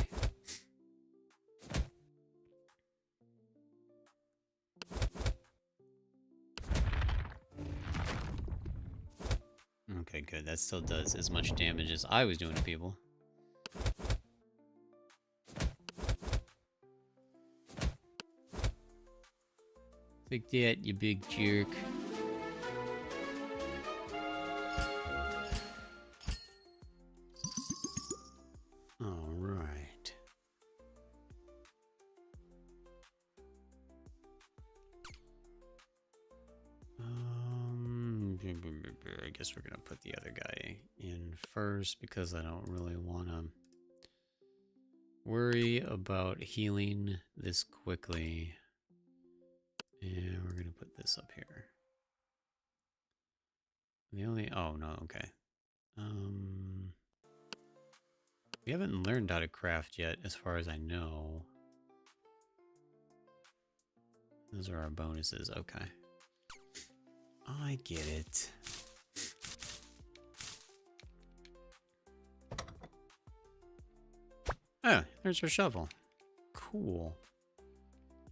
Okay, good. That still does as much damage as I was doing to people. Take that, you big jerk. Alright. I guess we're gonna put the other guy in first because I don't really want to worry about healing this quickly. And we're gonna put this up here. The only... Oh, no, okay. We haven't learned how to craft yet, as far as I know. Those are our bonuses, okay. I get it. Oh, there's our shovel. Cool.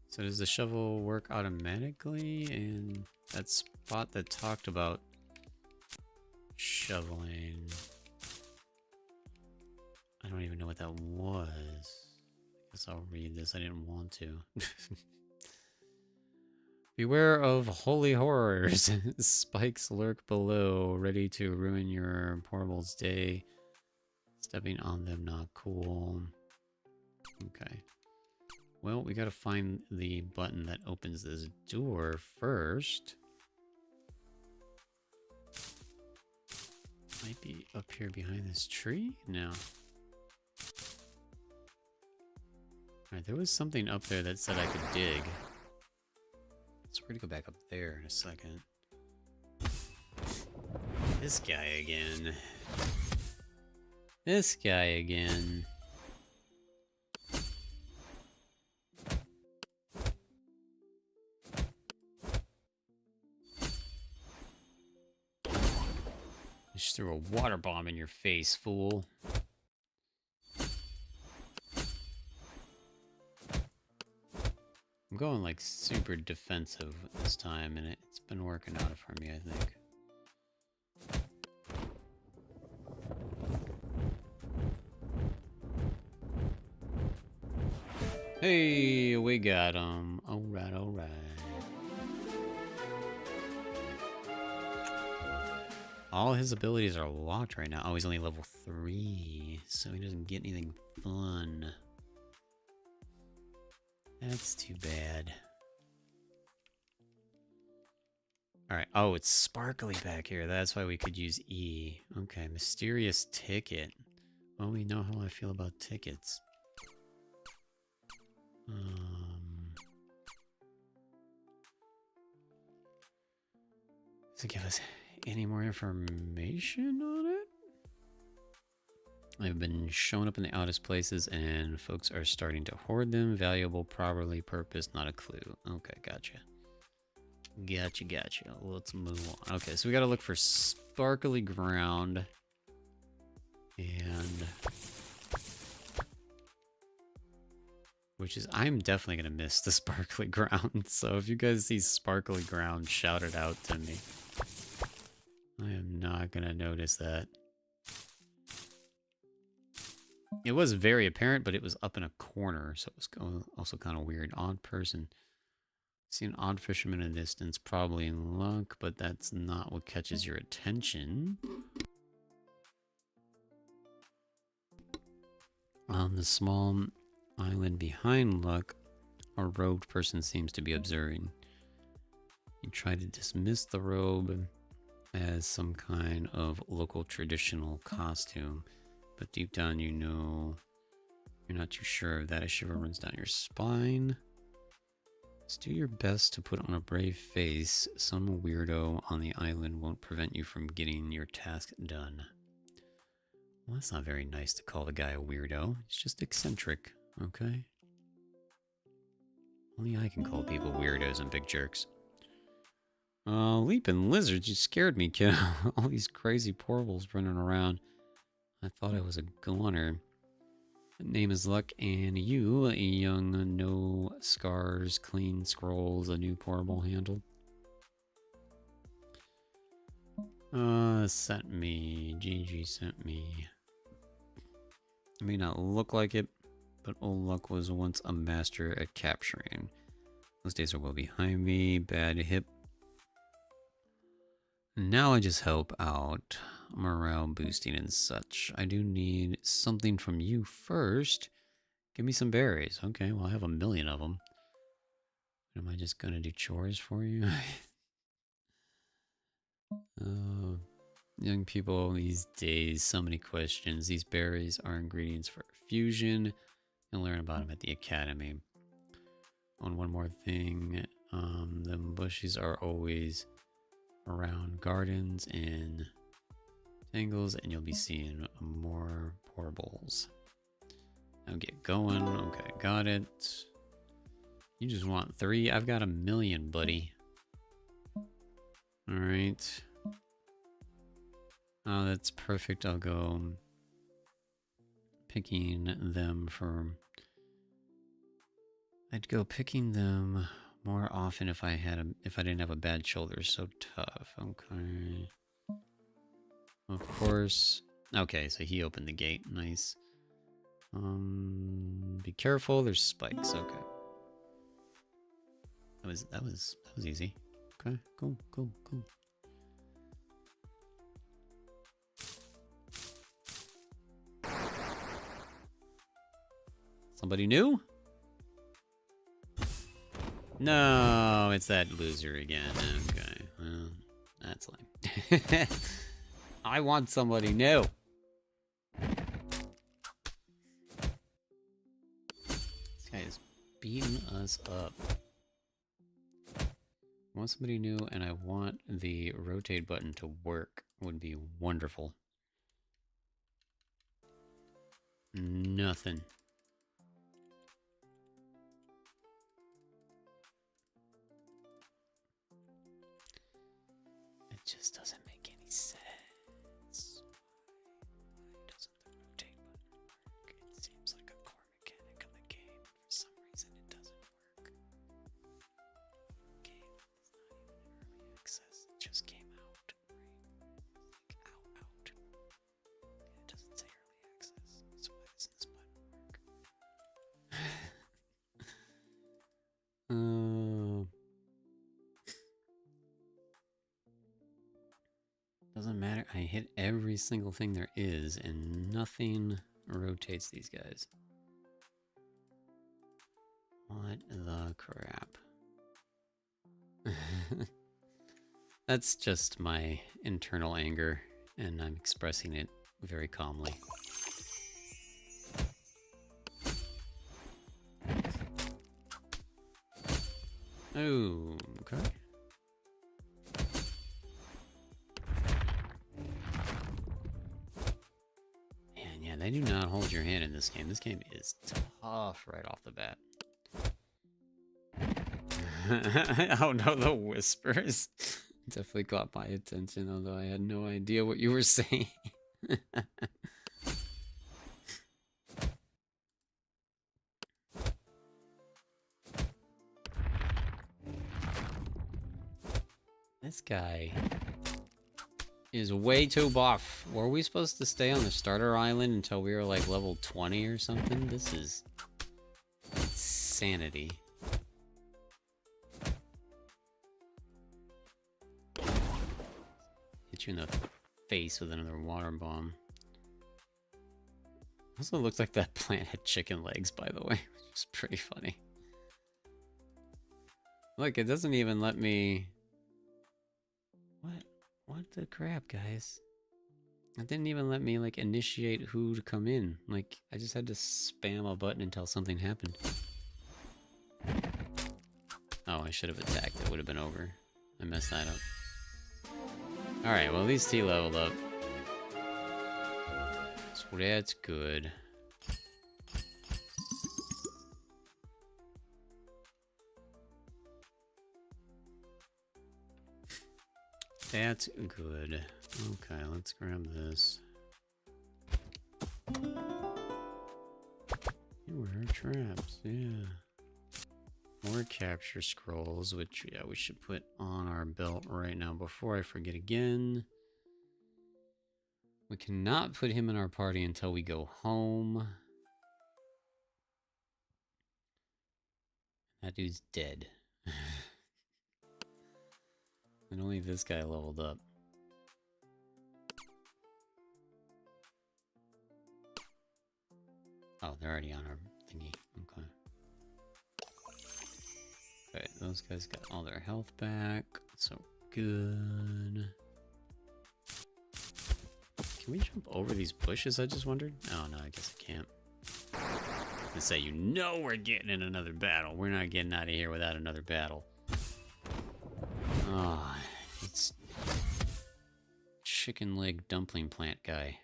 So does the shovel work automatically in that spot that talked about shoveling? I don't even know what that was. I guess I'll read this. I didn't want to. Beware of holy horrors. Spikes lurk below, ready to ruin your portable's day. Stepping on them, not cool. Okay. Well, we gotta find the button that opens this door first. Might be up here behind this tree? No. Alright, there was something up there that said I could dig. So we're gonna go back up there in a second. This guy again. This guy again. Just threw a water bomb in your face, fool. I'm going like super defensive this time, and it's been working out for me, I think. Hey, we got him. Alright, alright. All his abilities are locked right now. Oh, he's only level 3, so he doesn't get anything fun. That's too bad. Alright, oh, it's sparkly back here. That's why we could use E. Okay, mysterious ticket. Well, we know how I feel about tickets. Does it give us any more information on it? I've been showing up in the oddest places, and folks are starting to hoard them. Valuable, properly purposed, not a clue. Okay, gotcha. Gotcha. Let's move on. Okay, so we gotta look for sparkly ground. And... which is, I'm definitely gonna miss the sparkly ground. So if you guys see sparkly ground, shout it out to me. I am not gonna notice that. It was very apparent, but it was up in a corner, so it was also kind of weird. Odd person. See an odd fisherman in the distance, probably in luck, but that's not what catches your attention. On the small island behind luck, a robed person seems to be observing. You try to dismiss the robe as some kind of local traditional costume, but deep down you know you're not too sure of that. A shiver runs down your spine. Just do your best to put on a brave face. Some weirdo on the island won't prevent you from getting your task done. Well, that's not very nice to call the guy a weirdo. He's just eccentric, okay? Only I can call people weirdos and big jerks. Leaping lizards, you scared me, kid. All these crazy portals running around. I thought I was a goner. Name is Luck, and you, a young, no scars, clean scrolls, a new portable handle. Sent me. GG sent me. It may not look like it, but old Luck was once a master at capturing. Those days are well behind me. Bad hip. Now I just help out. Morale boosting and such. I do need something from you first. Give me some berries. Okay, well I have 1,000,000 of them. Am I just gonna do chores for you? Young people these days, so many questions. These berries are ingredients for fusion. You'll learn about them at the academy. On one more thing, the bushes are always around gardens and tangles, and you'll be seeing more portables. Now get going. Okay, got it. You just want 3? I've got 1,000,000, buddy. Alright. Oh, that's perfect. I'll go picking them for... I'd go picking them more often if I didn't have a bad shoulder. So tough. Okay. Of course. Okay, so he opened the gate. Nice. Be careful. There's spikes. Okay. That was easy. Okay. Cool. Somebody new? No, it's that loser again. Okay, well, that's lame. I want somebody new. This guy is beating us up. I want somebody new, and I want the rotate button to work. Would be wonderful. Nothing. It just doesn't make any sense. Why doesn't the rotate button work? It seems like a core mechanic of the game. For some reason, it doesn't work. The game is not even in early access. It just came out, right? Like, out. It doesn't say early access. So why doesn't this button work? Doesn't matter. I hit every single thing there is, and nothing rotates these guys. What the crap? That's just my internal anger, and I'm expressing it very calmly. Oh, okay. They do not hold your hand in this game. This game is tough right off the bat. Oh no, the whispers definitely caught my attention, although I had no idea what you were saying. This guy is way too buff. Were we supposed to stay on the starter island until we were like level 20 or something? This is insanity. Hit you in the face with another water bomb. Also looked like that plant had chicken legs, by the way, which is pretty funny. Look, it doesn't even let me... What the crap, guys? It didn't even let me, like, initiate who to come in. Like, I just had to spam a button until something happened. Oh, I should have attacked. It would have been over. I messed that up. Alright, well, at least he leveled up. So that's good. That's good. Okay, let's grab this. Where are traps? Yeah. More capture scrolls, which, yeah, we should put on our belt right now before I forget again. We cannot put him in our party until we go home. That dude's dead. And only this guy leveled up. Oh, they're already on our thingy. Okay. Okay, those guys got all their health back. So good. Can we jump over these bushes, I just wondered? Oh, no, I guess I can't. I say, you know we're getting in another battle. We're not getting out of here without another battle. Oh, it's chicken leg dumpling plant guy.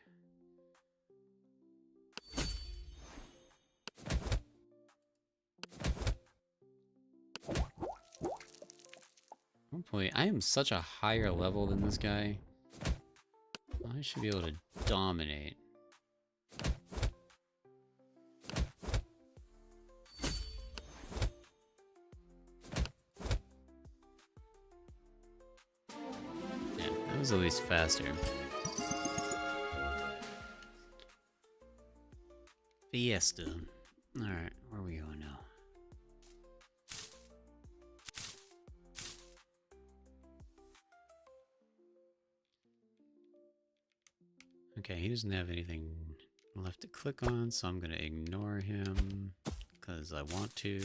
Hopefully, I am such a higher level than this guy. I should be able to dominate. Yeah, that was at least faster. Fiesta. Alright, where are we going now? Okay, he doesn't have anything left to click on, so I'm gonna ignore him because I want to.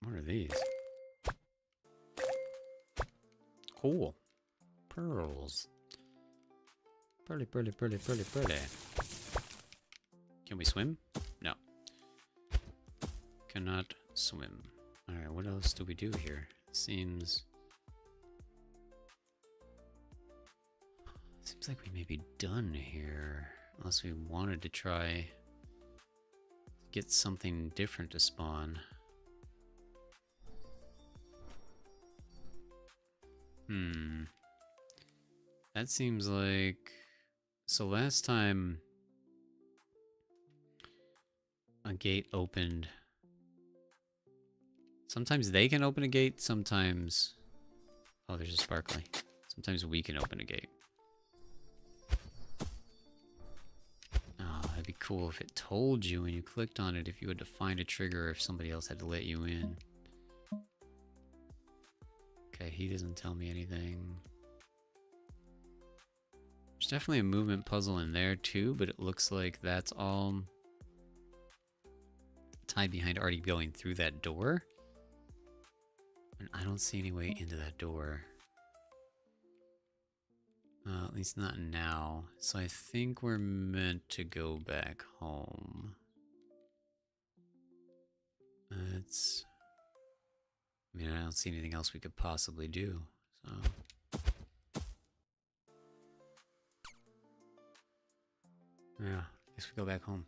What are these? Cool. Pearls. Pearly, pearly, pearly, pearly, pearly. Can we swim? No. Cannot swim. Alright, what else do we do here? Seems like we may be done here. Unless we wanted to try to get something different to spawn. That seems like... So last time a gate opened. Sometimes they can open a gate, sometimes... Oh, there's a sparkly. Sometimes we can open a gate. Oh, that'd be cool if it told you when you clicked on it if you had to find a trigger or if somebody else had to let you in. Okay, he doesn't tell me anything. There's definitely a movement puzzle in there too, but it looks like that's all tied behind already going through that door. And I don't see any way into that door. At least not now. So I think we're meant to go back home. It's... I mean, I don't see anything else we could possibly do, so... Guess we go back home.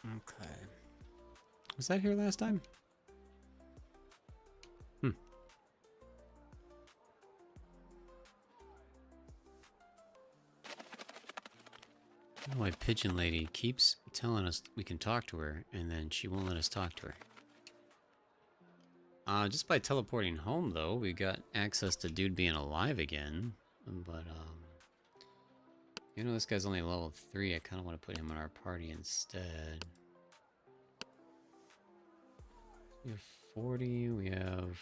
Okay. Was that here last time? Hmm. I don't know why Pigeon Lady keeps telling us we can talk to her, and then she won't let us talk to her. Just by teleporting home, though, we got access to Dude being alive again. But, you know, this guy's only level 3. I kind of want to put him in our party instead. We have 40, we have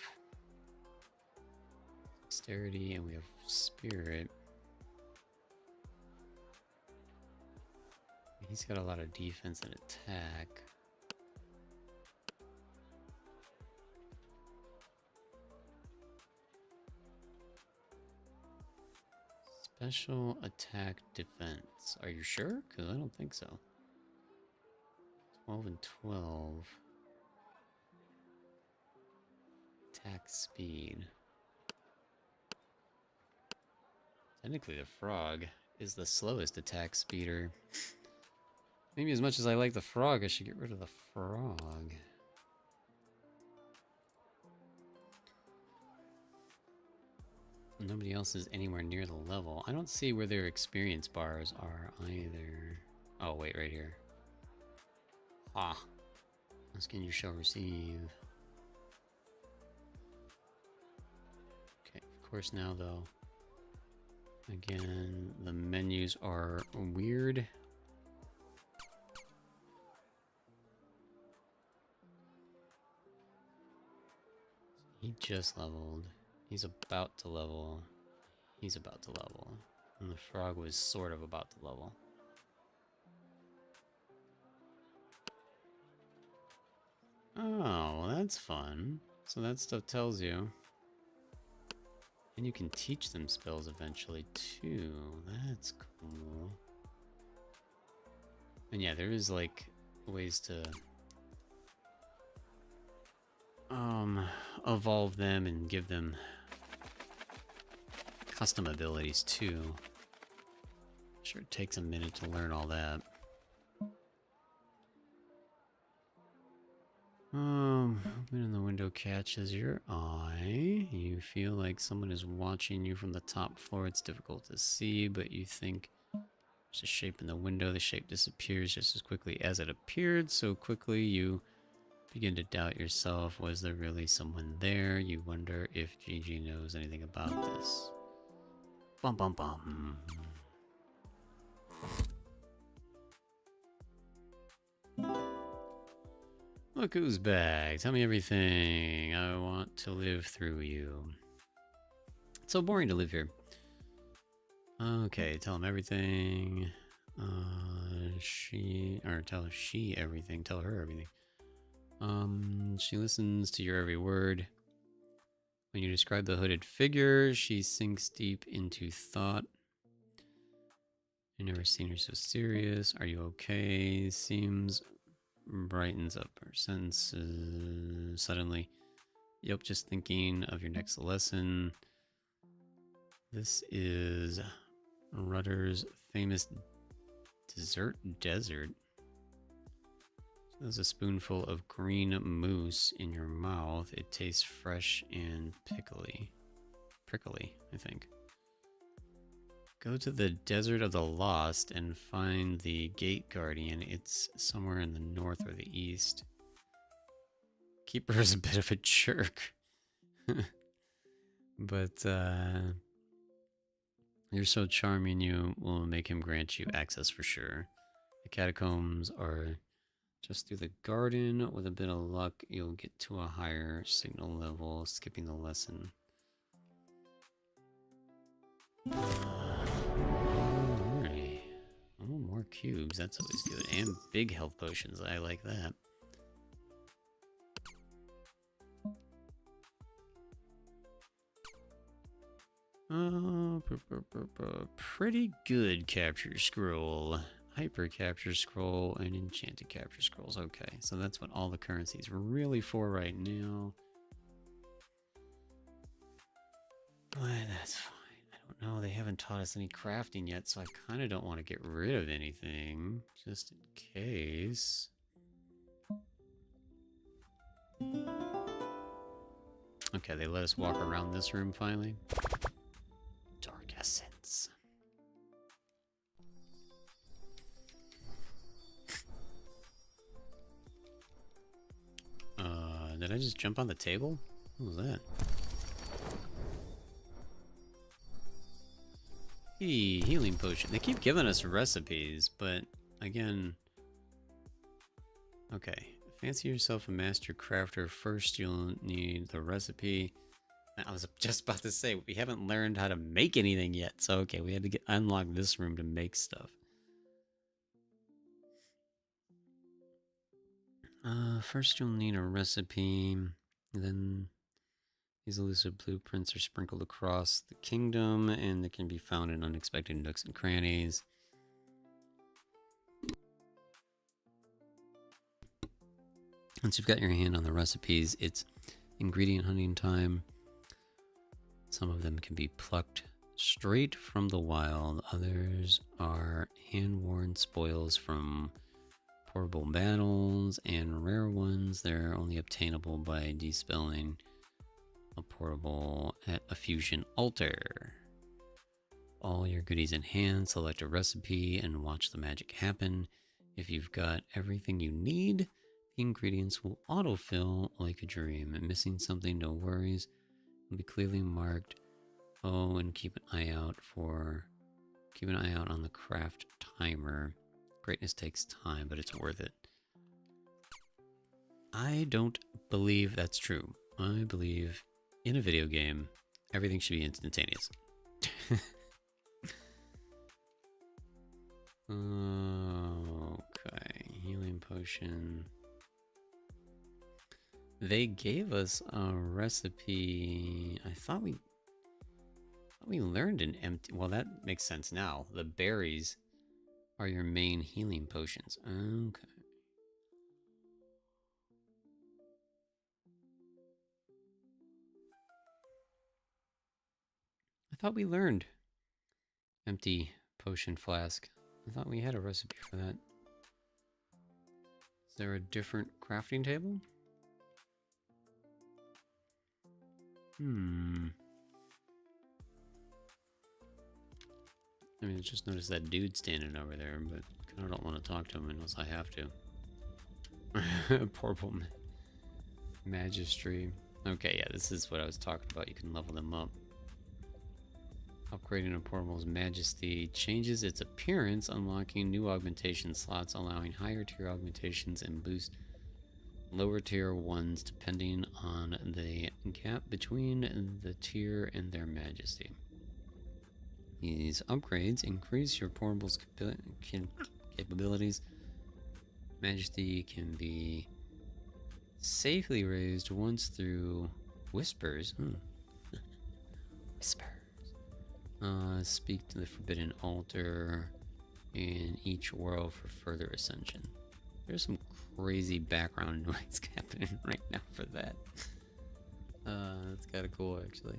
dexterity, and we have spirit. He's got a lot of defense and attack. Special attack defense. Are you sure? Because I don't think so. 12 and 12. Attack speed. Technically, the frog is the slowest attack speeder. Maybe as much as I like the frog, I should get rid of the frog. Nobody else is anywhere near the level. I don't see where their experience bars are either. Oh, wait, right here. Ah. Asking you shall receive. Okay, of course now, though. Again, the menus are weird. He just leveled. He's about to level. He's about to level. And the frog was sort of about to level. Oh, well, that's fun. So that stuff tells you. And you can teach them spells eventually, too. That's cool. And yeah, there is, like, ways to evolve them and give them custom abilities, too. Sure, it takes a minute to learn all that. Opening the window catches your eye. You feel like someone is watching you from the top floor. It's difficult to see, but you think there's a shape in the window. The shape disappears just as quickly as it appeared. So quickly you begin to doubt yourself. Was there really someone there? You wonder if Gigi knows anything about this. Bum bum bum. Look who's back. Tell me everything. I want to live through you. It's so boring to live here. Okay, tell him everything. Tell she everything. Tell her everything. She listens to your every word. When you describe the hooded figure, she sinks deep into thought. I've never seen her so serious. Are you okay? Seems brightens up her sentences suddenly. Yep, just thinking of your next lesson. This is Rudder's famous desert. There's a spoonful of green mousse in your mouth. It tastes fresh and prickly, I think. Go to the Desert of the Lost and find the Gate Guardian. It's somewhere in the north or the east. Keeper is a bit of a jerk. But you're so charming, you will make him grant you access for sure. The catacombs are just through the garden. With a bit of luck, you'll get to a higher signal level, skipping the lesson. Alright. Oh, more cubes. That's always good. And big health potions. I like that. Pretty good capture scroll. Hyper capture scroll and enchanted capture scrolls. Okay, so that's what all the currency's really for right now. But that's fine. I don't know. They haven't taught us any crafting yet, so I kind of don't want to get rid of anything, just in case. Okay, they let us walk around this room finally. Dark Essence. Did I just jump on the table? What was that? Healing potion. They keep giving us recipes, but again... Okay. Fancy yourself a master crafter. First, you'll need the recipe. I was just about to say, we haven't learned how to make anything yet. So, okay, we had to unlock this room to make stuff. First you'll need a recipe. Then these elusive blueprints are sprinkled across the kingdom, and they can be found in unexpected nooks and crannies. Once you've got your hand on the recipes, it's ingredient hunting time. Some of them can be plucked straight from the wild. Others are hand-worn spoils from portable battles, and rare ones, they're only obtainable by dispelling a portable at a fusion altar. All your goodies in hand, select a recipe, and watch the magic happen. If you've got everything you need, the ingredients will autofill like a dream. Missing something, no worries. It'll be clearly marked. Oh, and keep an eye out on the craft timer. Greatness takes time, but it's worth it. I don't believe that's true. I believe in a video game, everything should be instantaneous. Okay, healing potion. They gave us a recipe. I thought we learned an empty. Well, that makes sense now. The berries are your main healing potions. Okay. I thought we learned empty potion flask. I thought we had a recipe for that. Is there a different crafting table? I mean, I just noticed that dude standing over there, but I kind of don't want to talk to him unless I have to. Purple Magistry. Okay, yeah, this is what I was talking about. You can level them up. Upgrading a portable's majesty changes its appearance, unlocking new augmentation slots, allowing higher tier augmentations and boost lower tier ones depending on the gap between the tier and their majesty. These upgrades increase your portable's capabilities. Majesty can be safely raised once through whispers. Whispers. Speak to the forbidden altar in each world for further ascension. There's some crazy background noise happening right now for that. That's kind of cool, actually.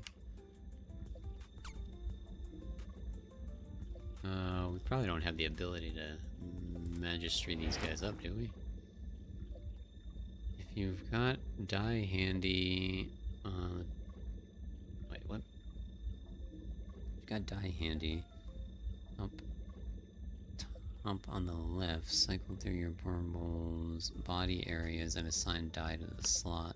We probably don't have the ability to magistry these guys up, do we? If you've got die handy, wait, what? If you've got die handy, up top on the left, cycle through your portable's body areas and assign die to the slot.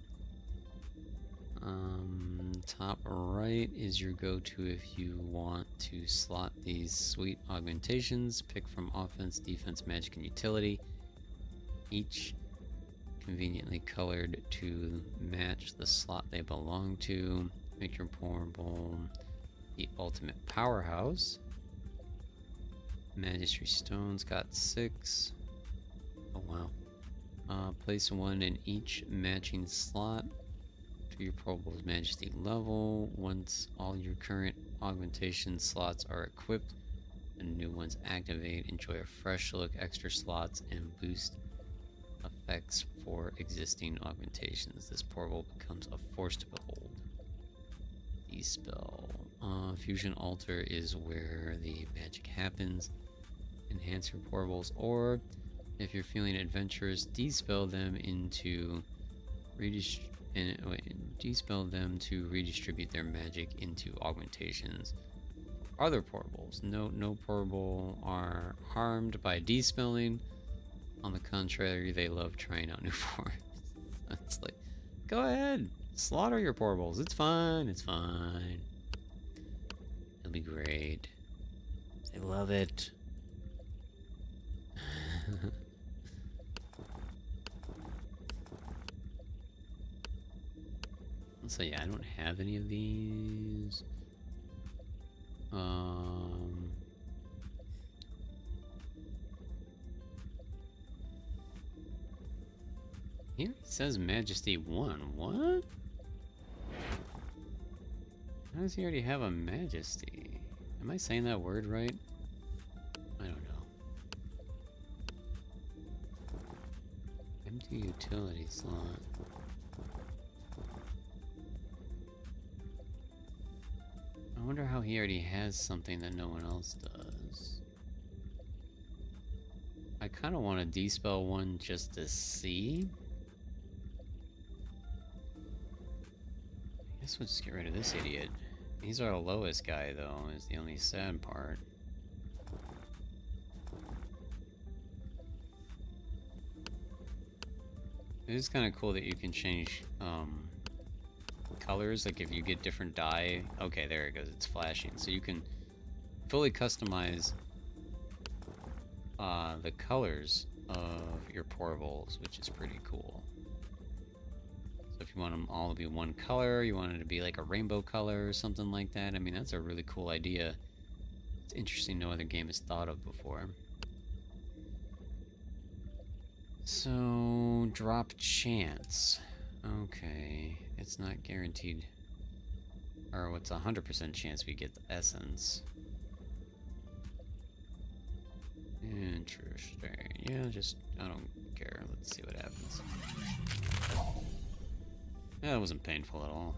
Top right is your go-to if you want to slot these sweet augmentations. Pick from offense, defense, magic, and utility. Each conveniently colored to match the slot they belong to. Make your portable the ultimate powerhouse. Magistry stones got 6. Oh wow. Place one in each matching slot to for your portable's majesty level. Once all your current augmentation slots are equipped, the new ones activate. Enjoy a fresh look, extra slots, and boost effects for existing augmentations. This portable becomes a force to behold. Despell. Fusion Altar is where the magic happens. Enhance your portables, or if you're feeling adventurous, despell them to redistribute their magic into augmentations. Other portables. No portable are harmed by despelling. On the contrary, they love trying out new forms. It's like, go ahead, slaughter your portables. It's fine. It's fine. It'll be great. They love it. So yeah, I don't have any of these. Here it says Majesty 1. What? How does he already have a Majesty? Am I saying that word right? I don't know. Empty utility slot. I wonder how he already has something that no one else does. I kind of want to despell one just to see. I guess we'll just get rid of this idiot. He's our lowest guy, though, is the only sad part. It is kind of cool that you can change colors, like if you get different dye. Okay, there it goes, it's flashing. So you can fully customize the colors of your portables, which is pretty cool. So if you want them all to be one color, you want it to be like a rainbow color or something like that, I mean, that's a really cool idea. It's interesting no other game has thought of before. So, drop chance. Okay, it's not guaranteed. Or what's 100% chance we get the essence? Interesting. Yeah, just, I don't care. Let's see what happens. Yeah, that wasn't painful at all.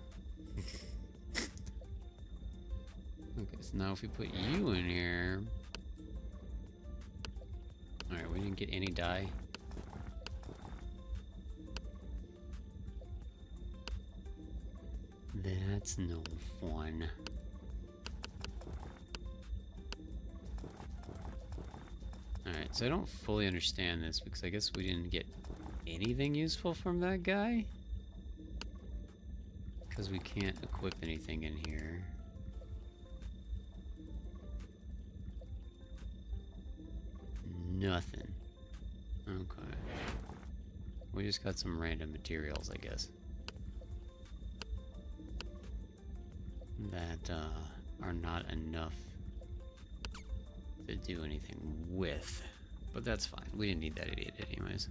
Okay, so now if we put you in here... Alright, we didn't get any dye. That's no fun. Alright, so I don't fully understand this because I guess we didn't get anything useful from that guy. Because we can't equip anything in here. Nothing. Okay. We just got some random materials, I guess. That are not enough to do anything with. But that's fine. We didn't need that idiot anyways.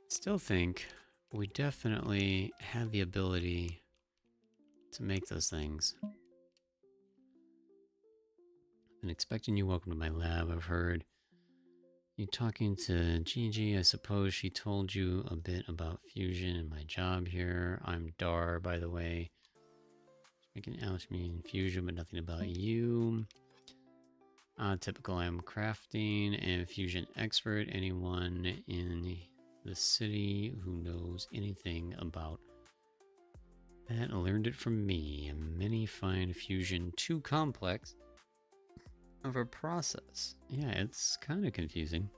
Still think we definitely have the ability to make those things. I've been expecting you. Welcome to my lab. I've heard you talking to Gigi. I suppose she told you a bit about fusion and my job here. I'm Dar, by the way. Making alchemy and fusion, but nothing about you. Typical, I'm crafting and fusion expert. Anyone in the city who knows anything about that learned it from me. And many find fusion too complex of a process. Yeah, it's kind of confusing.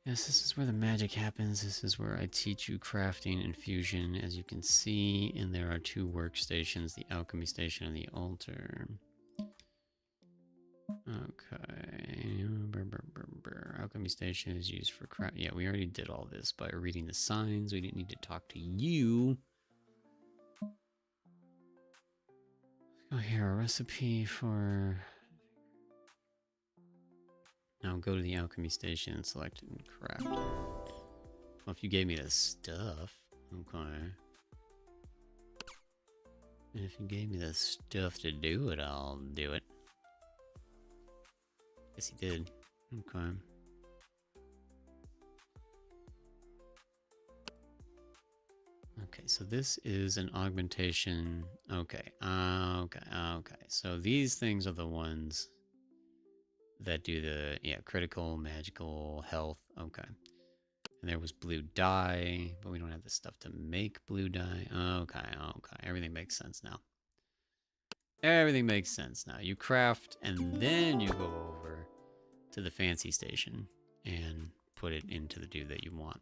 Yes, this is where the magic happens. This is where I teach you crafting and fusion, as you can see. And there are two workstations, the alchemy station and the altar. Okay. Alchemy station is used for craft. Yeah, we already did all this by reading the signs. We didn't need to talk to you. Oh, here, a recipe for... go to the alchemy station and select and craft. Well, if you gave me the stuff, okay. And if you gave me the stuff to do it, I'll do it. Guess he did. Okay. Okay, so this is an augmentation. Okay, okay. So these things are the ones that do the, yeah, critical, magical, health. Okay. And there was blue dye, but we don't have the stuff to make blue dye. Okay. Everything makes sense now. Everything makes sense now. You craft, and then you go over to the fancy station and put it into the dude that you want.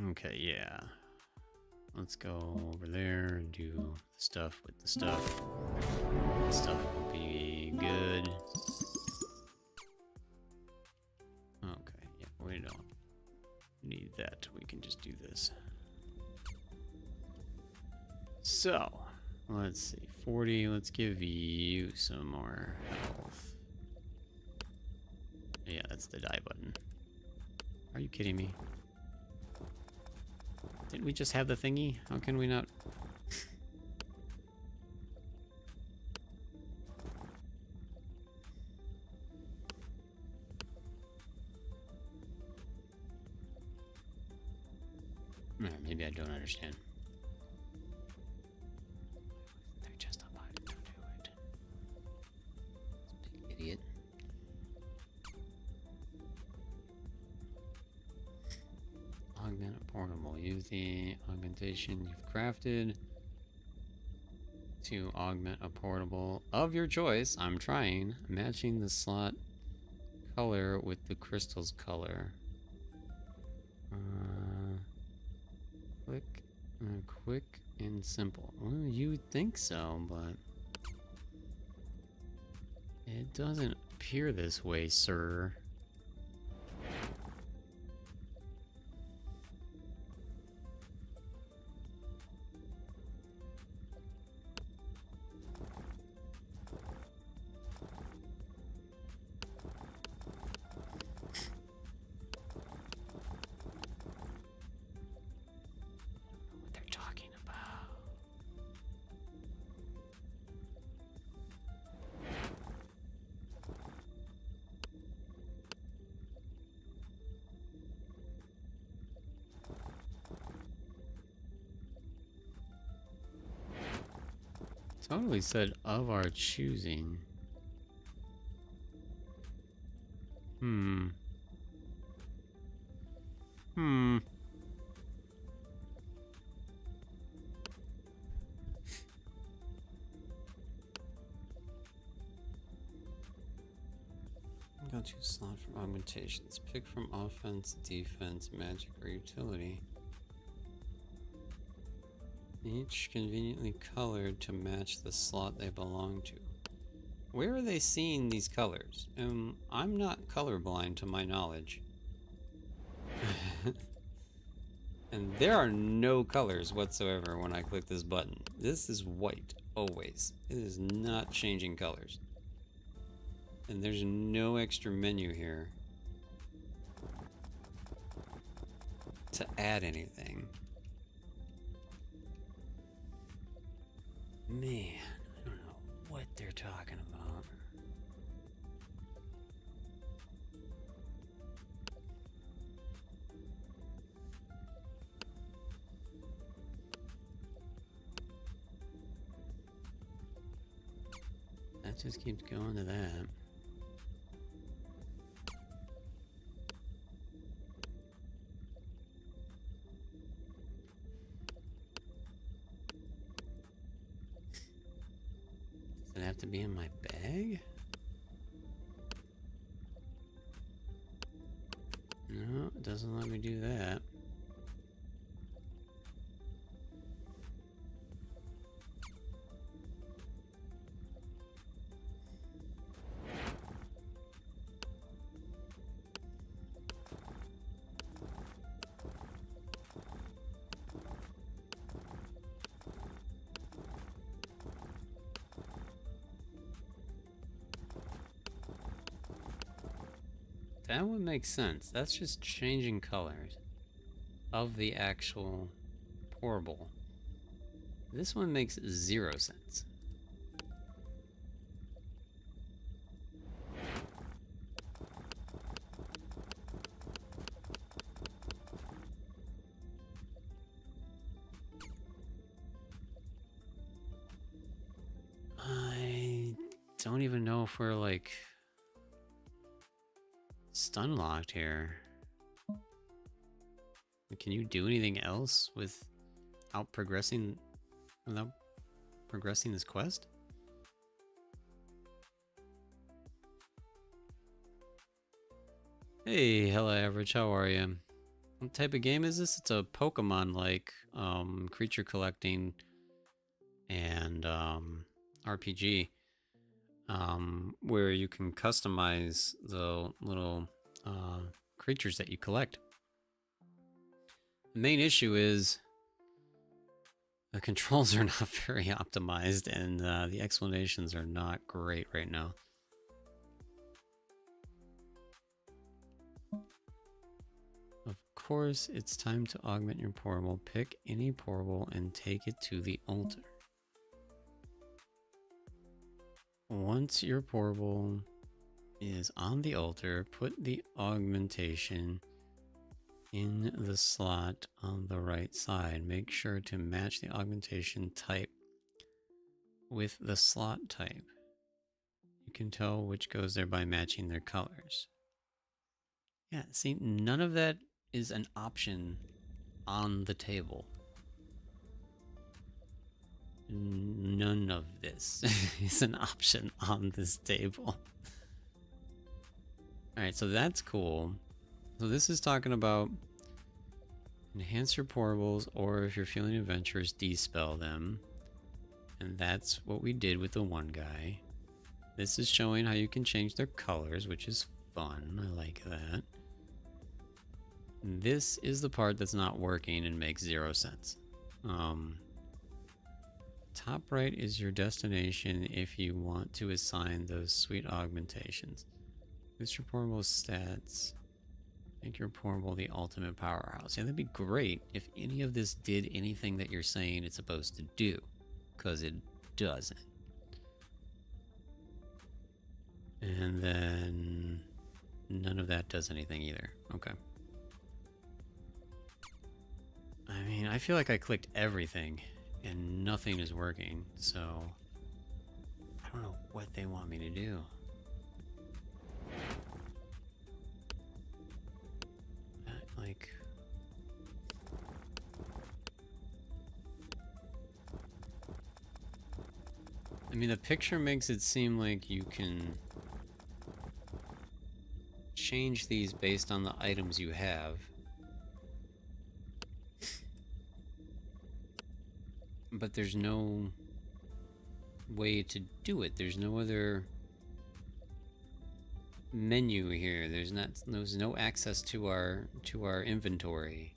Okay, yeah. Let's go over there and do the stuff with the stuff. The stuff will be good. Okay, yeah, we don't need that. We can just do this. So, let's see. 40, let's give you some more health. Yeah, that's the die button. Are you kidding me? Didn't we just have the thingy? How can we not? Maybe I don't understand. They're just a button to do it. Big idiot. Augment a portable. Use the augmentation you've crafted to augment a portable of your choice. I'm trying. Matching the slot color with the crystal's color. Quick and simple. Well, you would think so, but it doesn't appear this way, sir. Totally said of our choosing. Go to slot from augmentations. Pick from offense, defense, magic, or utility. Each conveniently colored to match the slot they belong to. Where are they seeing these colors? I'm not colorblind to my knowledge. And there are no colors whatsoever when I click this button. This is white, always. It is not changing colors. And there's no extra menu here to add anything. Man, I don't know what they're talking about. That just keeps going to that. Does it have to be in my bag? No, it doesn't let me do that. That one makes sense. That's just changing colors of the actual portable. This one makes 0 sense. I don't even know if we're like stun locked here. Can you do anything else without progressing this quest? Hey, hello average, how are you? What type of game is this? It's a Pokemon-like creature collecting and RPG where you can customize the little creatures that you collect. The main issue is the controls are not very optimized and the explanations are not great right now. Of course, it's time to augment your portable. Pick any portable and take it to the altar. Once your portable is on the altar, put the augmentation in the slot on the right side. Make sure to match the augmentation type with the slot type. You can tell which goes there by matching their colors. Yeah, see, none of that is an option on the table. None of this is an option on this table. Alright, so that's cool. So this is talking about enhance your portables, or if you're feeling adventurous, dispel them. And that's what we did with the one guy. This is showing how you can change their colors, which is fun. I like that. This is the part that's not working and makes 0 sense. Top right is your destination if you want to assign those sweet augmentations. Boost your portable stats. Make your portable the ultimate powerhouse. Yeah, that'd be great if any of this did anything that you're saying it's supposed to do. Because it doesn't. And then none of that does anything either. Okay. I mean, I feel like I clicked everything and nothing is working, so I don't know what they want me to do. Like, I mean, the picture makes it seem like you can change these based on the items you have. But there's no way to do it. There's no other menu here. There's no access to our inventory.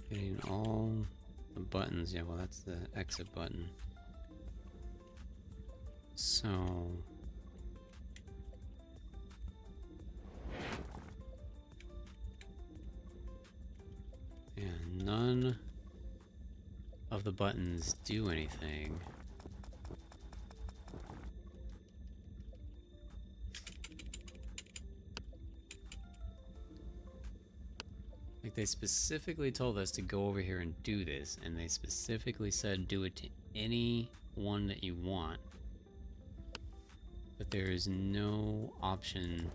Hitting all the buttons. Yeah, well, that's the exit button. So yeah, none of the buttons do anything. Like, they specifically told us to go over here and do this, and they specifically said do it to any one that you want. But there is no option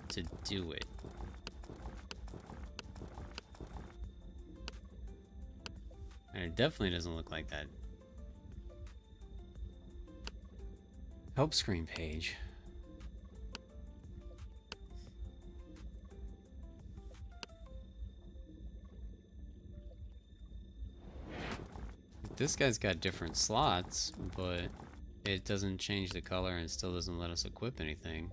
to do it. And it definitely doesn't look like that help screen page. This guy's got different slots, but it doesn't change the color and still doesn't let us equip anything.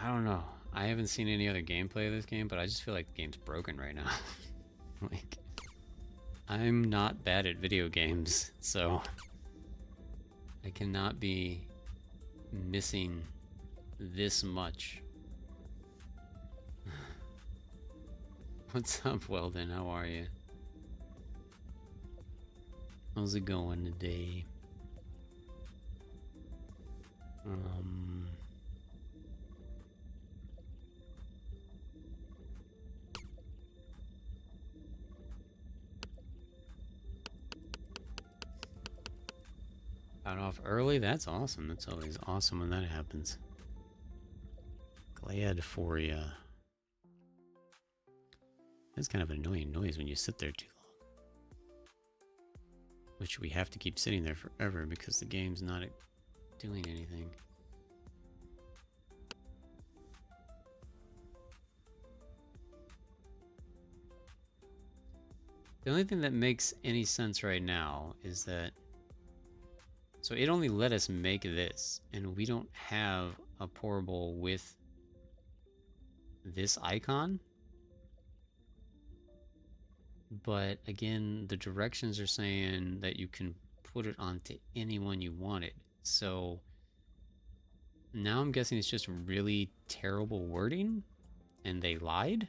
I don't know. I haven't seen any other gameplay of this game, but I just feel like the game's broken right now. Like, I'm not bad at video games, so I cannot be missing this much. What's up, Weldon? How are you? How's it going today? Got off early? That's awesome. That's always awesome when that happens. Glad for ya. That's kind of an annoying noise when you sit there too long. Which we have to keep sitting there forever because the game's not doing anything. The only thing that makes any sense right now is that... So it only let us make this, and we don't have a pourable with this icon. But again, the directions are saying that you can put it onto anyone you wanted. So now I'm guessing it's just really terrible wording, and they lied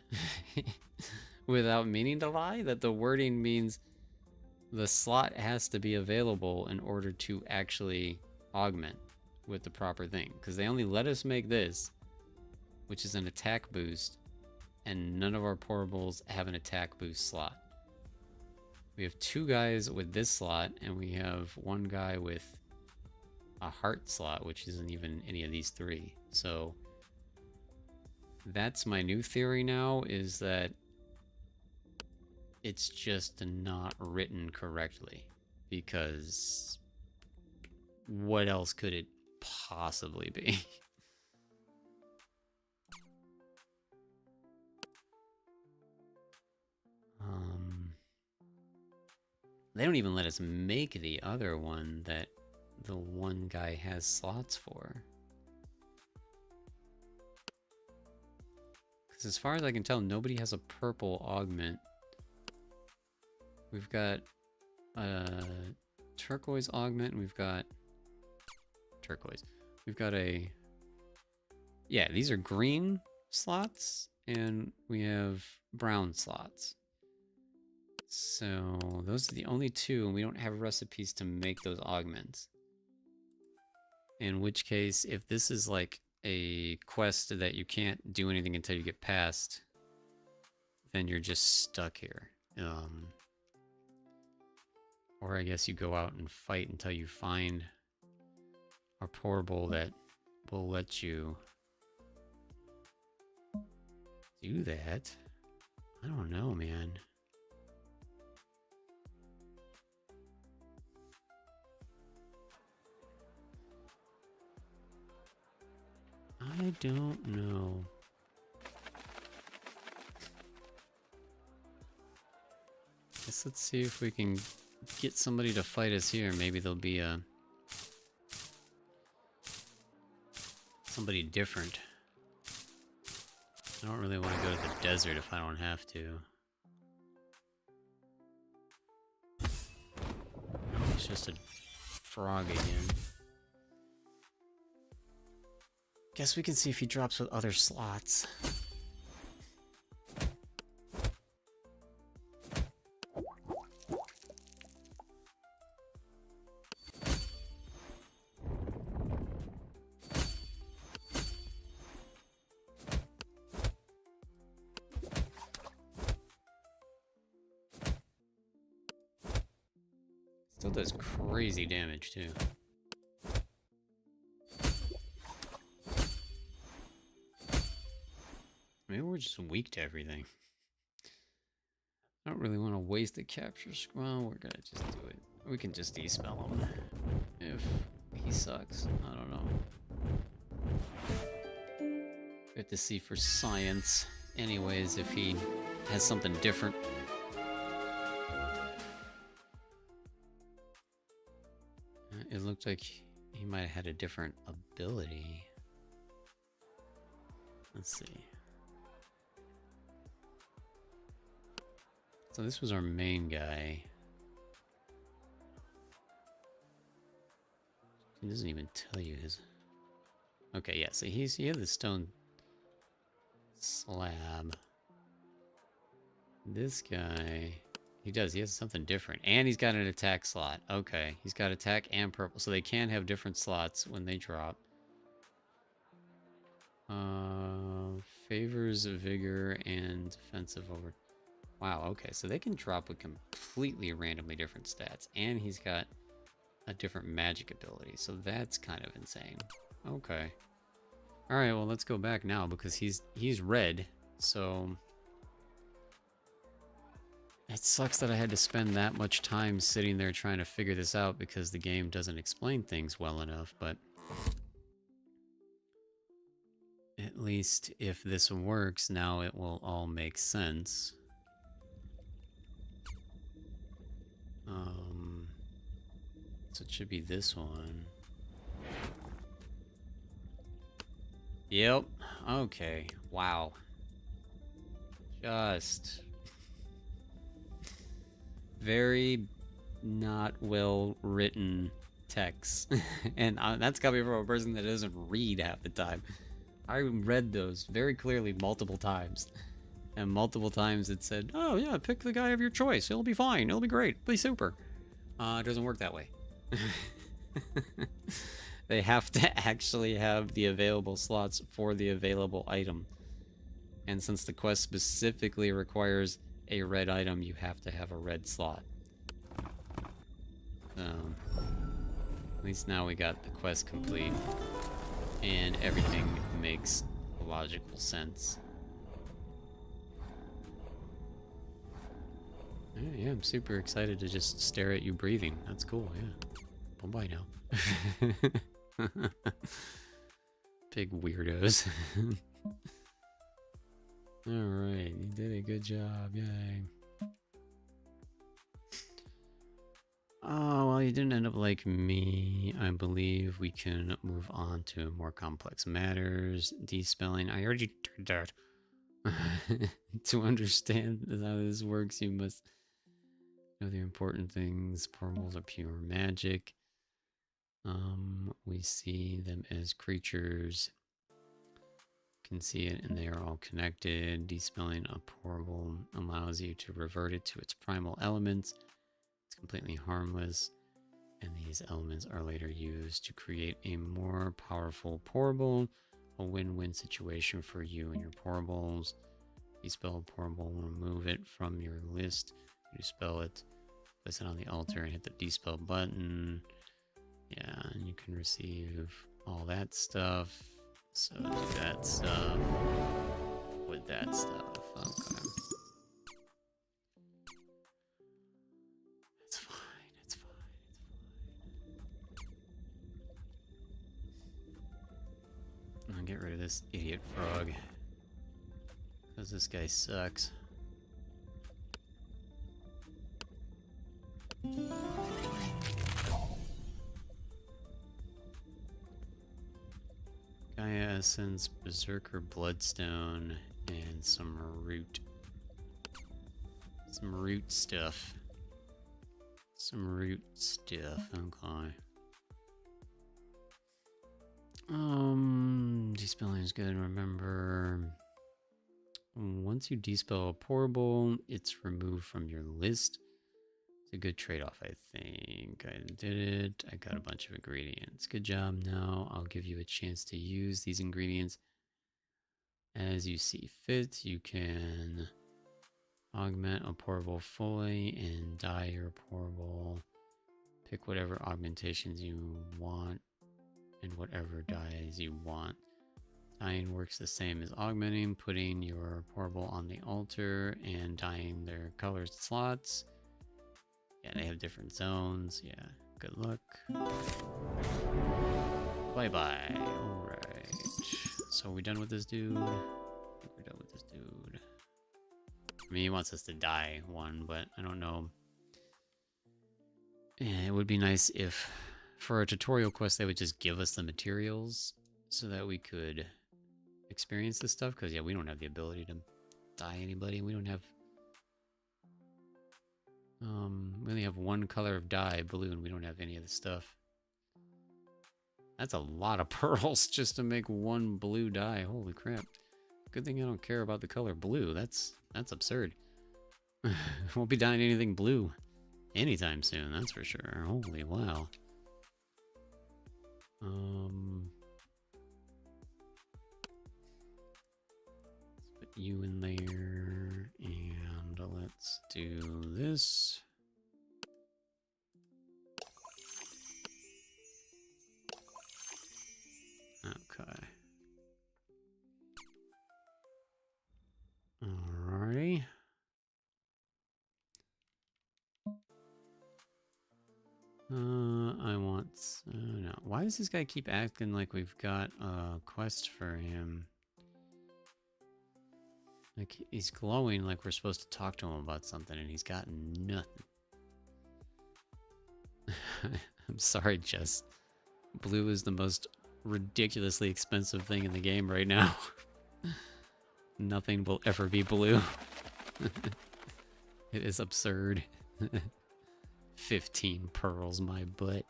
without meaning to lie, that the wording means the slot has to be available in order to actually augment with the proper thing. Because they only let us make this, which is an attack boost, and none of our pourables have an attack boost slot. We have 2 guys with this slot, and we have 1 guy with a heart slot, which isn't even any of these 3. So that's my new theory now, is that it's just not written correctly, because what else could it possibly be? They don't even let us make the other one that the one guy has slots for. Because as far as I can tell, nobody has a purple augment. We've got a turquoise augment, and we've got turquoise. We've got a... Yeah, these are green slots, and we have brown slots. So those are the only 2, and we don't have recipes to make those augments. In which case, if this is like a quest that you can't do anything until you get past, then you're just stuck here. Or I guess you go out and fight until you find a pourable that will let you do that. I don't know, man. I don't know. Guess let's see if we can get somebody to fight us here. Maybe there'll be somebody different. I don't really want to go to the desert if I don't have to. Oh, it's just a frog again. Guess we can see if he drops with other slots. Still does crazy damage too. Maybe we're just weak to everything. I don't really want to waste the capture. Well, we're gonna just do it. We can just de-spell him if he sucks. I don't know. We have to see for science, anyways, if he has something different. It looked like he might have had a different ability. Let's see. So this was our main guy. He doesn't even tell you his... Okay, yeah, so he had the stone slab. This guy... He does, he has something different. And he's got an attack slot. Okay, he's got attack and purple. So they can have different slots when they drop. Favors vigor and defensive over... Wow, okay, so they can drop with completely randomly different stats. And he's got a different magic ability, so that's kind of insane. Okay. Alright, well, let's go back now, because he's red, so... It sucks that I had to spend that much time sitting there trying to figure this out, because the game doesn't explain things well enough, but... At least if this works, now it will all make sense. So it should be this one. Yep. Okay. Wow. Just... very not well written text. And that's gotta be from a person that doesn't read half the time. I read those very clearly multiple times. And multiple times it said, oh yeah, pick the guy of your choice. It'll be fine. It'll be great. It'll be super. It doesn't work that way. They have to actually have the available slots for the available item. And since the quest specifically requires a red item, you have to have a red slot. So, at least now we got the quest complete. And everything makes logical sense. Yeah, I'm super excited to just stare at you breathing. That's cool, yeah. Bye-bye now. Big weirdos. Alright, you did a good job, yay. Oh, well, you didn't end up like me. I believe we can move on to more complex matters. Despelling, I already did that. To understand how this works, you must know the important things. Portals are pure magic. We see them as creatures. Can see it, and they are all connected. Despelling a portal allows you to revert it to its primal elements. It's completely harmless, and these elements are later used to create a more powerful portal. A win-win situation for you and your portals. Despel a portal, remove it from your list. Dispel it, place it on the altar, and hit the dispel button. Yeah, and you can receive all that stuff. So do that stuff with that stuff. Okay. It's fine, it's fine, it's fine. I'll get rid of this idiot frog. Because this guy sucks. Gaia Essence, Berserker Bloodstone, and some root. Some root stuff. Some root stuff, okay. Despelling is good, remember. Once you dispel a portable, it's removed from your list. It's a good trade-off, I think. I did it. I got a bunch of ingredients. Good job. Now I'll give you a chance to use these ingredients as you see fit. You can augment a portable fully and dye your portable. Pick whatever augmentations you want and whatever dyes you want. Dyeing works the same as augmenting, putting your portable on the altar and dyeing their colored slots. Yeah, they have different zones. Yeah, good luck. Bye-bye. Alright. So are we done with this dude? I think we're done with this dude. I mean, he wants us to dye one, but I don't know. Yeah, it would be nice if, for a tutorial quest, they would just give us the materials so that we could experience this stuff, because yeah, we don't have the ability to dye anybody. We don't have we only have one color of dye, blue, and we don't have any of the stuff. That's a lot of pearls just to make one blue dye. Holy crap. Good thing I don't care about the color blue. That's absurd. Won't be dyeing anything blue anytime soon, that's for sure. Holy wow. Let's put you in there, and let's do this. Okay. Alrighty. I want... no. Why does this guy keep acting like we've got a quest for him? Like, he's glowing like we're supposed to talk to him about something, and he's got nothing. I'm sorry, Jess. Blue is the most ridiculously expensive thing in the game right now. Nothing will ever be blue. It is absurd. 15 pearls, my butt.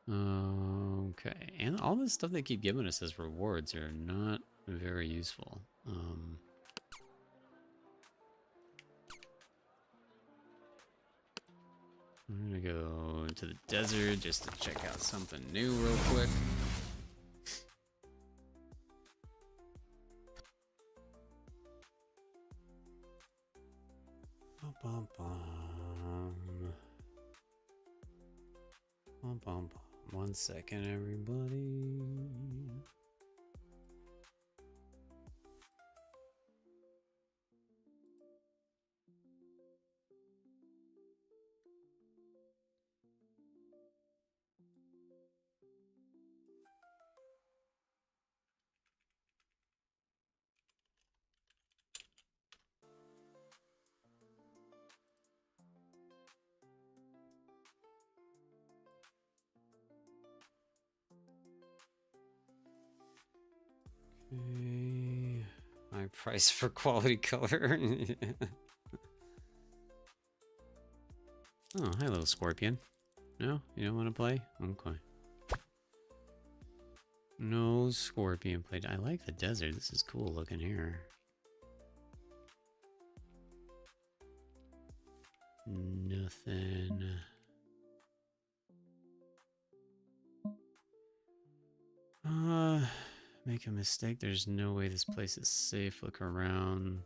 Okay, and all this stuff they keep giving us as rewards are not very useful. I'm gonna go to the desert just to check out something new real quick. Bum, bum, bum, bum, bum. 1 second, everybody. Okay. My price for quality color. Oh, hi, little scorpion. No, you don't want to play? Okay. No scorpion played. I like the desert. This is cool looking here. Nothing. Make a mistake. There's no way this place is safe. Look around.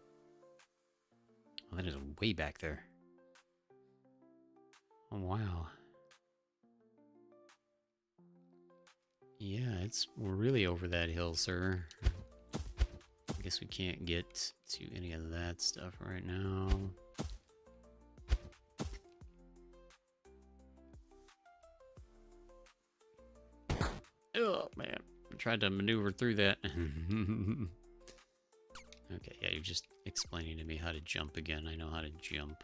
Oh, that is way back there. Oh, wow. Yeah, we're really over that hill, sir. I guess we can't get to any of that stuff right now. Oh, man. I tried to maneuver through that. Okay, yeah, you're just explaining to me how to jump again. I know how to jump.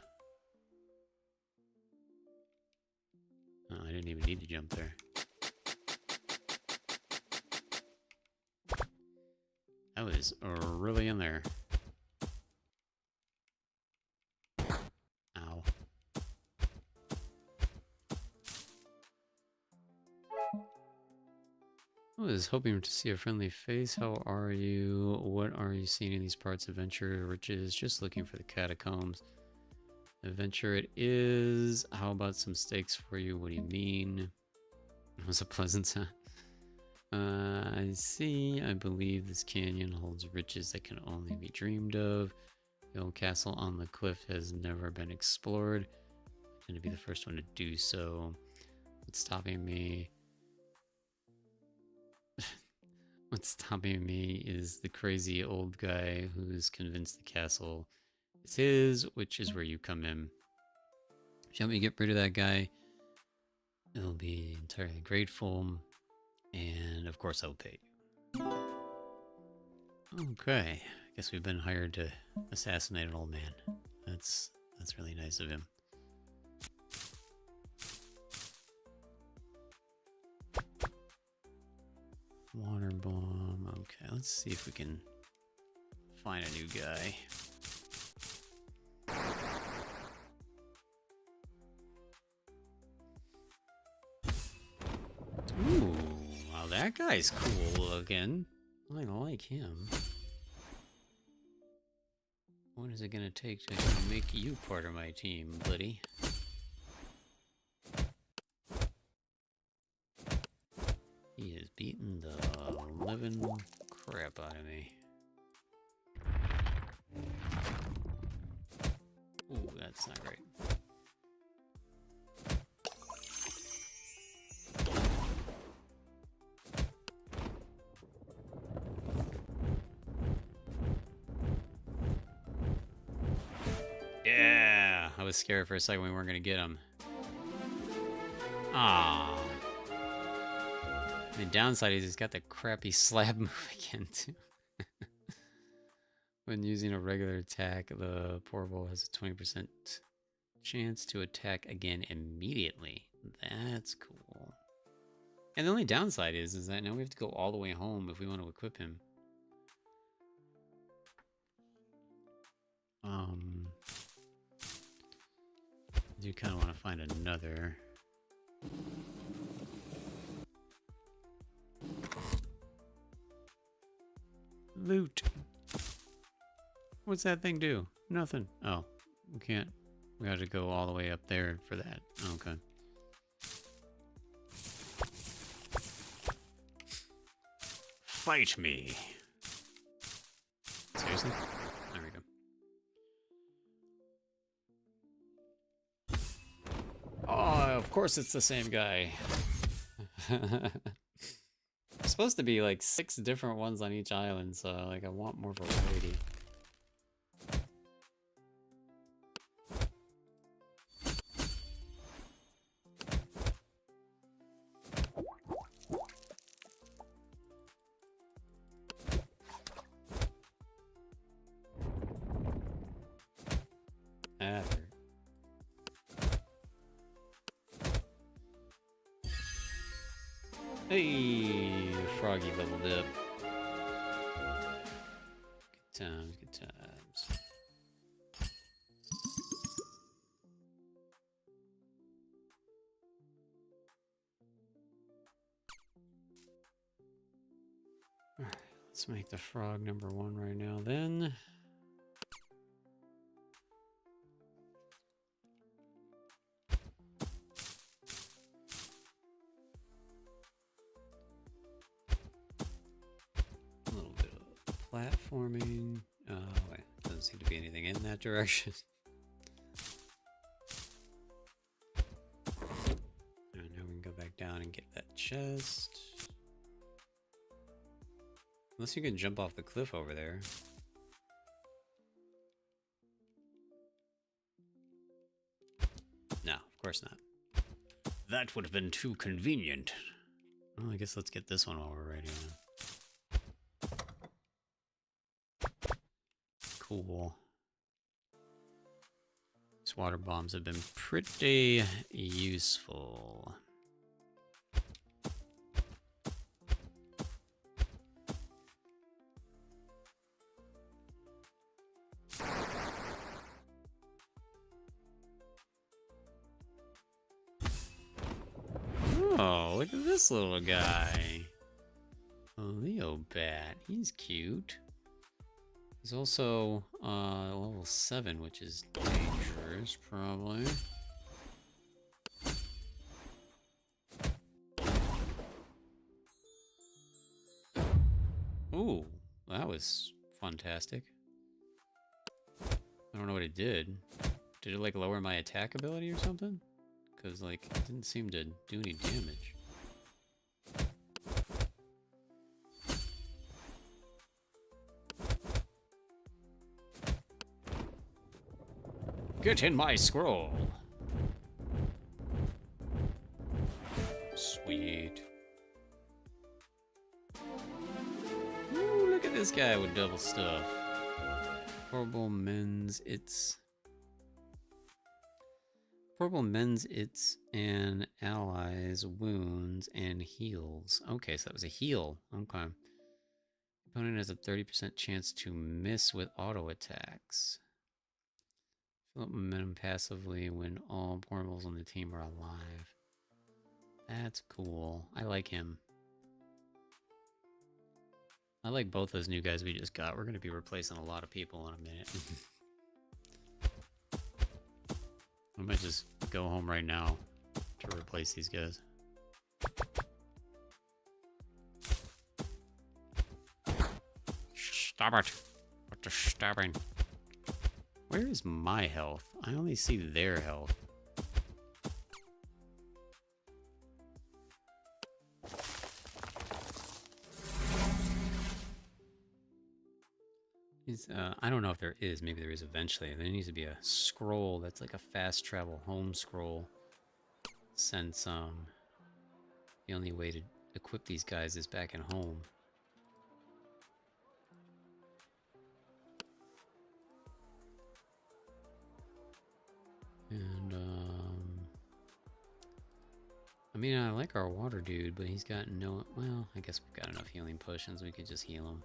Oh, I didn't even need to jump there. That was really in there. Ow. I was hoping to see a friendly face. How are you? What are you seeing in these parts? Adventure, riches, just looking for the catacombs. Adventure it is. How about some steaks for you? What do you mean? It was a pleasant sound. I see. I believe this canyon holds riches that can only be dreamed of. The old castle on the cliff has never been explored. I'm going to be the first one to do so. What's stopping me? What's stopping me is the crazy old guy who's convinced the castle is his, which is where you come in. If you help me get rid of that guy, I'll be entirely grateful. And of course, I'll pay you. Okay, I guess we've been hired to assassinate an old man. That's really nice of him. Water bomb. Okay, let's see if we can find a new guy. Ooh, wow, that guy's cool looking. I like him. What is it gonna take to make you part of my team, buddy? He is beating the living crap out of me. Ooh, that's not great. Yeah! I was scared for a second we weren't gonna get him. Ah. The downside is he's got the crappy slab move again, too. When using a regular attack, the portable has a 20% chance to attack again immediately. That's cool. And the only downside is that now we have to go all the way home if we want to equip him. I do kind of want to find another. Loot. What's that thing do? Nothing. Oh, we can't. We got to go all the way up there for that. Okay. Fight me. Seriously? There we go. Oh, of course it's the same guy. Supposed to be like 6 different ones on each island, so like I want more variety. Hey, Froggy leveled up. Good times, good times. Alright, let's make the frog number 1 right now then. Platforming. Oh, wait. Doesn't seem to be anything in that direction. And now we can go back down and get that chest. Unless you can jump off the cliff over there. No, of course not. That would have been too convenient. Well, I guess let's get this one while we're ready. Cool. These water bombs have been pretty useful. Oh, look at this little guy. A Leo bat. He's cute. He's also level 7, which is dangerous, probably. Ooh, that was fantastic. I don't know what it did. Did it like lower my attack ability or something? Because like it didn't seem to do any damage. Get in my scroll. Sweet. Ooh, look at this guy with double stuff. Horrible men's. It's Portable mends its and allies' wounds and heals. Okay, so that was a heal. Okay. Opponent has a 30% chance to miss with auto attacks. Fill up momentum passively when all portables on the team are alive. That's cool. I like him. I like both those new guys we just got. We're going to be replacing a lot of people in a minute. I might just go home right now to replace these guys. Stop it. What the stabbing? Where is my health? I only see their health. I don't know if there is. Maybe there is eventually. There needs to be a scroll that's like a fast travel home scroll. Since the only way to equip these guys is back at home. And I mean, I like our water dude, but he's got no. Well, I guess we've got enough healing potions. We could just heal him.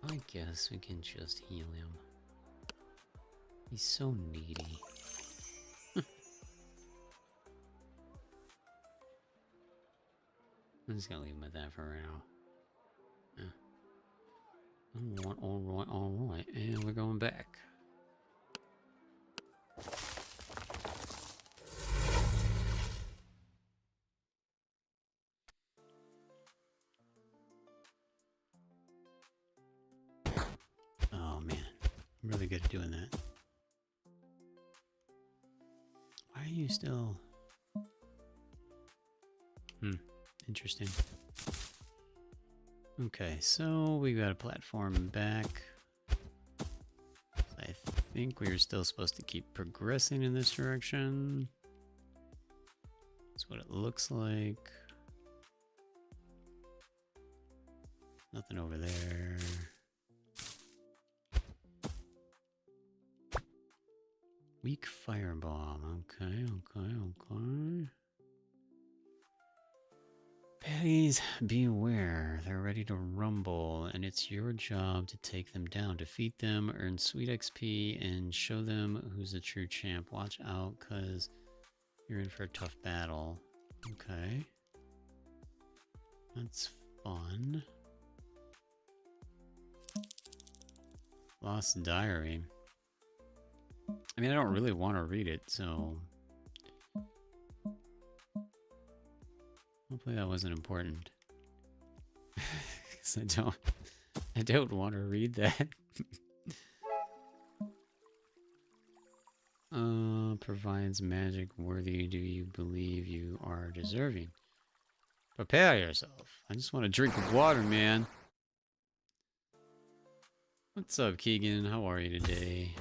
I guess we can just heal him. He's so needy. I'm just gonna leave him at that for now. Yeah. Alright, and we're going back. Oh man, I'm really good at doing that. Why are you still... Interesting. Okay, so we got a platform back. I think we were still supposed to keep progressing in this direction. That's what it looks like. Nothing over there. Weak firebomb. Okay. Please beware. They're ready to rumble, and it's your job to take them down. Defeat them, earn sweet XP, and show them who's the true champ. Watch out, because you're in for a tough battle. Okay. That's fun. Lost Diary. I mean, I don't really want to read it, so... Hopefully that wasn't important. Because I don't want to read that. Provides magic worthy. Do you believe you are deserving? Prepare yourself. I just want to drink water, man. What's up, Keegan? How are you today?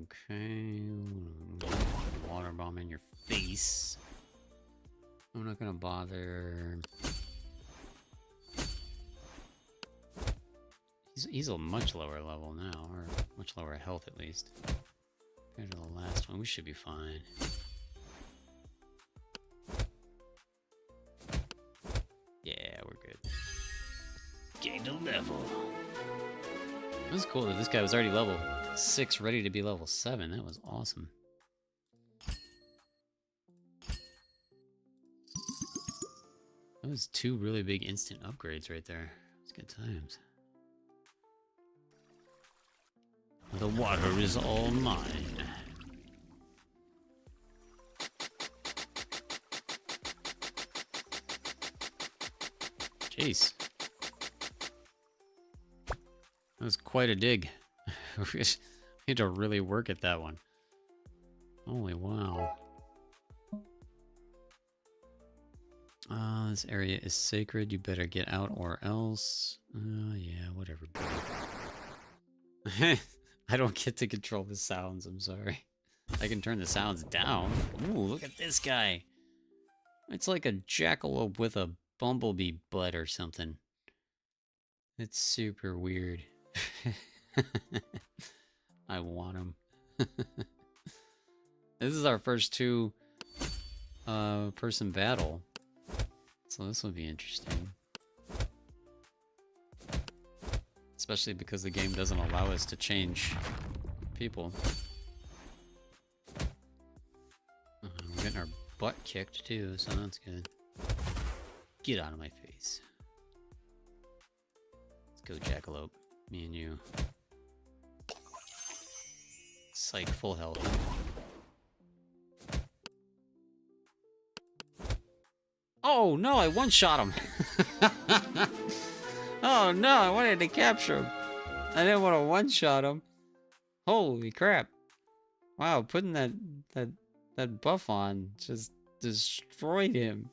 Okay. Water bomb in your face. I'm not gonna bother. He's a much lower level now, or much lower health at least. Compared to the last one, we should be fine. Yeah, we're good. Gained a level. It was cool that this guy was already level 6, ready to be level 7. That was awesome. That was 2 really big instant upgrades right there. It's good times. The water is all mine. Jeez. That was quite a dig. We had to really work at that one. Holy wow. This area is sacred. You better get out or else. Yeah, whatever. I don't get to control the sounds, I'm sorry. I can turn the sounds down. Ooh, look at this guy. It's like a jackalope with a bumblebee butt or something. It's super weird. I want him. This is our first two person battle. So this will be interesting. Especially because the game doesn't allow us to change people. We're getting our butt kicked too, so that's good. Get out of my face. Let's go, Jackalope. Me and you. Psych, full health. Oh no, I one-shot him! Oh no, I wanted to capture him. I didn't want to one-shot him. Holy crap. Wow, putting that buff on just destroyed him.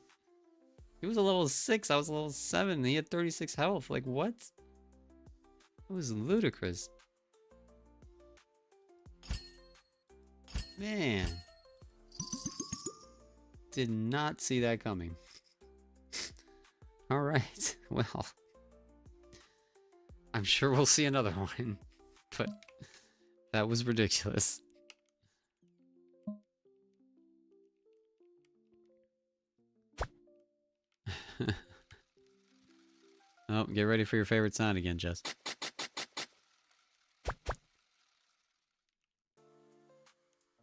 He was a level 6, I was a level 7, he had 36 health. Like, what? That was ludicrous. Man. Did not see that coming. Alright, well. I'm sure we'll see another one. But that was ridiculous. Oh, get ready for your favorite sound again, Jess.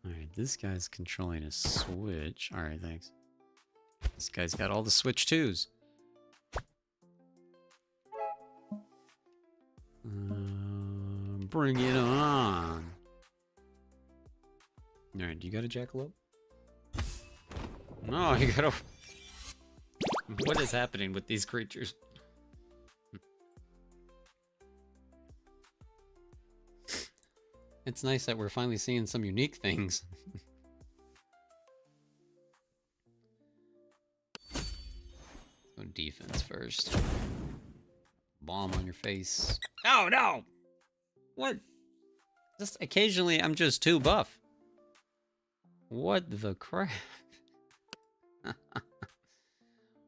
Alright, this guy's controlling a switch. Alright, thanks. This guy's got all the switch twos. Bring it on. Alright, do you got a jackalope? No, you gotta... What is happening with these creatures? It's nice that we're finally seeing some unique things. Go defense first. Bomb on your face. Oh no! What? Just occasionally I'm just too buff. What the crap?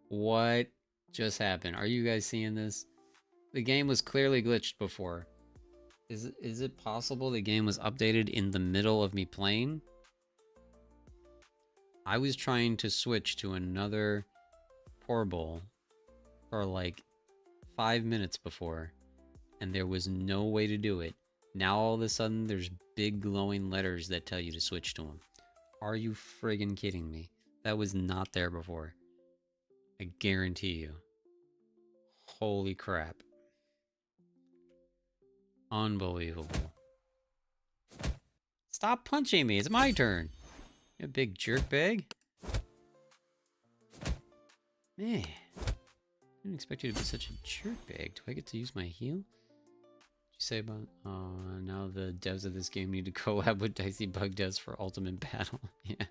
What just happened? Are you guys seeing this? The game was clearly glitched before. Is it possible the game was updated in the middle of me playing? I was trying to switch to another portable for like 5 minutes before, and there was no way to do it. Now all of a sudden there's big glowing letters that tell you to switch to them. Are you friggin' kidding me? That was not there before. I guarantee you. Holy crap. Unbelievable. Stop punching me. It's my turn. You big jerkbag. Man. I didn't expect you to be such a jerkbag. Do I get to use my heal? What'd you say about... now the devs of this game need to collab with Dicey Bug devs for ultimate battle. Yeah.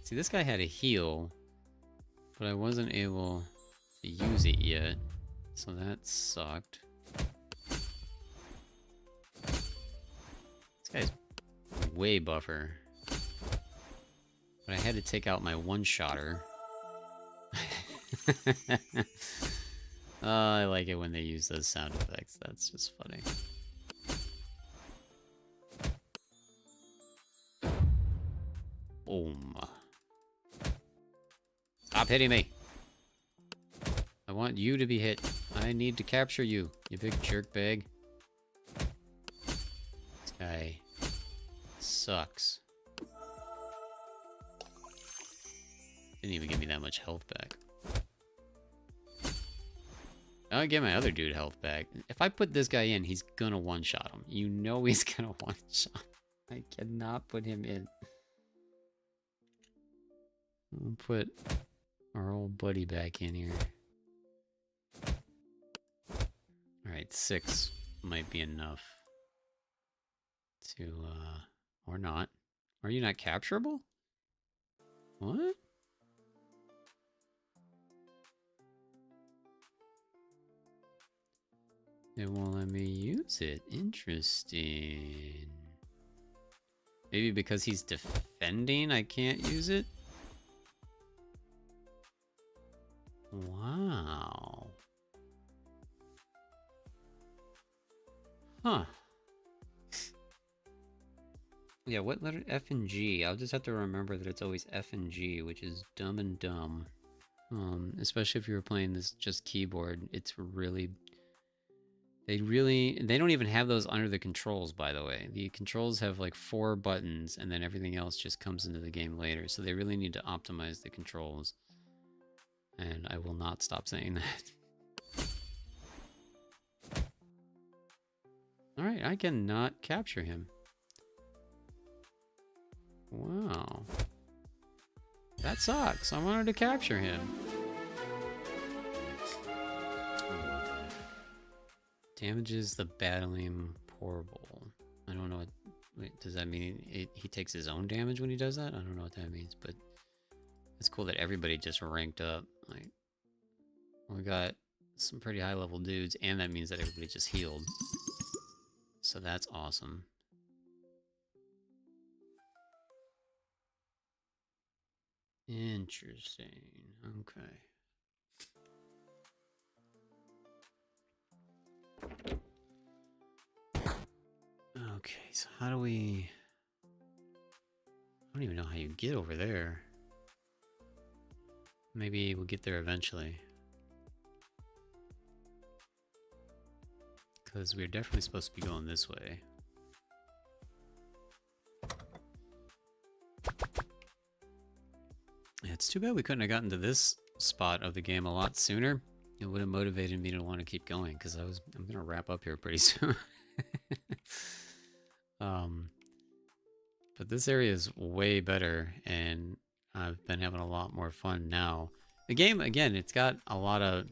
See, this guy had a heal, but I wasn't able to use it yet, so that sucked. This guy's way buffer, but I had to take out my one-shotter. I like it when they use those sound effects. That's just funny. Boom. Stop hitting me. I want you to be hit. I need to capture you, you big jerkbag. This guy sucks. Didn't even give me that much health back. I'll get my other dude health back. If I put this guy in, he's gonna one-shot him. You know he's gonna one-shot. I cannot put him in. I'll put our old buddy back in here. Alright, 6 might be enough to, or not. Are you not capturable? What? It won't let me use it. Interesting. Maybe because he's defending, I can't use it? Wow. Huh. Yeah, what letter? F and G. I'll just have to remember that it's always F and G, which is dumb and dumb. Especially if you were playing this just keyboard, it's really... They don't even have those under the controls, by the way. The controls have like 4 buttons, and then everything else just comes into the game later. So they really need to optimize the controls. And I will not stop saying that. Alright, I cannot capture him. Wow. That sucks. I wanted to capture him. Damages the battling portable. I don't know what... Wait, does that mean he takes his own damage when he does that? I don't know what that means, but... It's cool that everybody just ranked up. Like, we got some pretty high level dudes, and that means that everybody just healed. So that's awesome. Interesting. Okay. Okay, so how do we... I don't even know how you get over there. Maybe we'll get there eventually. Because we're definitely supposed to be going this way. Yeah, it's too bad we couldn't have gotten to this spot of the game a lot sooner. It would have motivated me to want to keep going, because I'm going to wrap up here pretty soon. But this area is way better, and I've been having a lot more fun now. The game, again, it's got a lot of...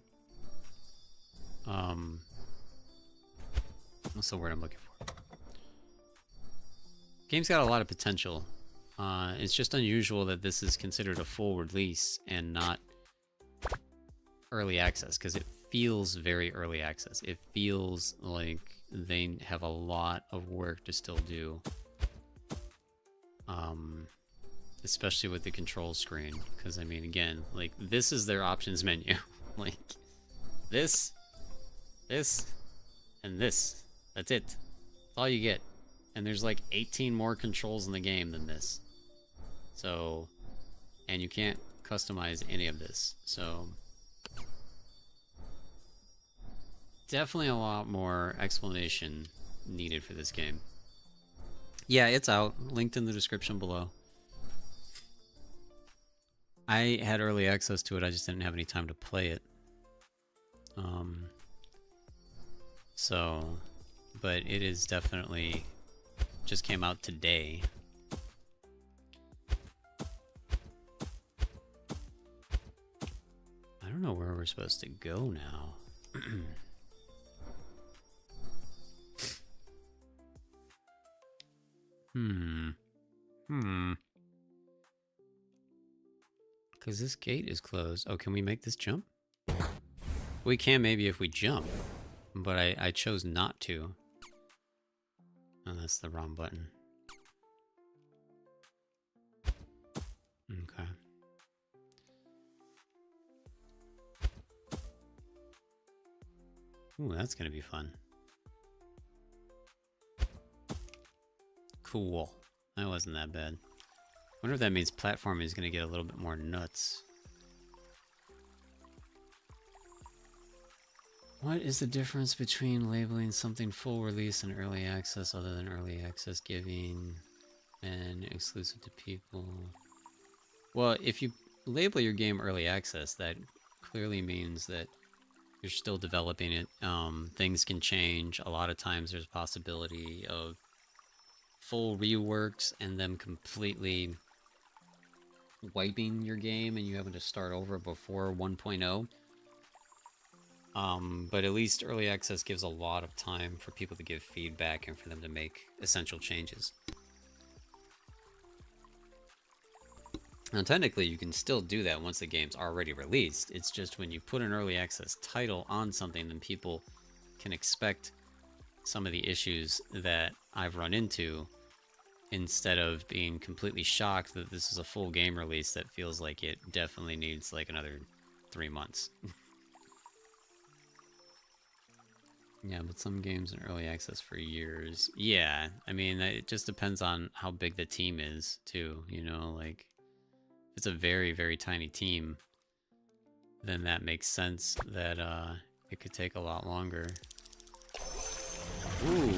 what's the word I'm looking for? Game's got a lot of potential. It's just unusual that this is considered a full release and not early access, because it feels very early access. It feels like they have a lot of work to still do. Especially with the control screen, because I mean, again, like, this is their options menu. Like, this, and this. That's it. That's all you get. And there's like 18 more controls in the game than this. So, and you can't customize any of this. So, definitely a lot more explanation needed for this game. Yeah, it's out. Linked in the description below. I had early access to it, I just didn't have any time to play it. So, but it is definitely just came out today. I don't know where we're supposed to go now. Because this gate is closed. Oh, can we make this jump? We can maybe if we jump, but I chose not to. Oh, that's the wrong button. Okay. Ooh, that's gonna be fun. Cool. That wasn't that bad. Wonder if that means platforming is gonna get a little bit more nuts. What is the difference between labeling something full release and early access other than early access giving and exclusive to people? Well, if you label your game early access, that clearly means that you're still developing it. Things can change. A lot of times there's a possibility of full reworks and them completely wiping your game and you having to start over before 1.0. But at least early access gives a lot of time for people to give feedback and for them to make essential changes. Now, technically, you can still do that once the game's already released. It's just when you put an early access title on something, then people can expect some of the issues that I've run into, instead of being completely shocked that this is a full game release that feels like it definitely needs like another 3 months. Yeah, but some games in early access for years. Yeah, I mean, it just depends on how big the team is, too. You know, like, if it's a very, very tiny team, then that makes sense that it could take a lot longer. Ooh,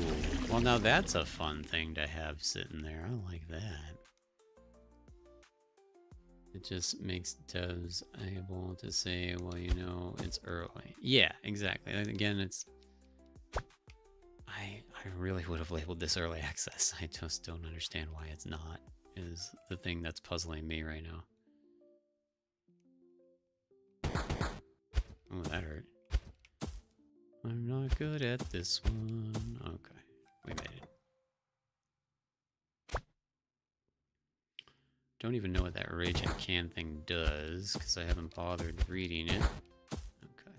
well, now that's a fun thing to have sitting there. I like that. It just makes devs able to say, well, you know, it's early. Yeah, exactly. And again, it's... I really would have labeled this early access. I just don't understand why it's not, is the thing that's puzzling me right now. Oh, that hurt. I'm not good at this one. Okay, we made it. Don't even know what that rage and can thing does, because I haven't bothered reading it. Okay.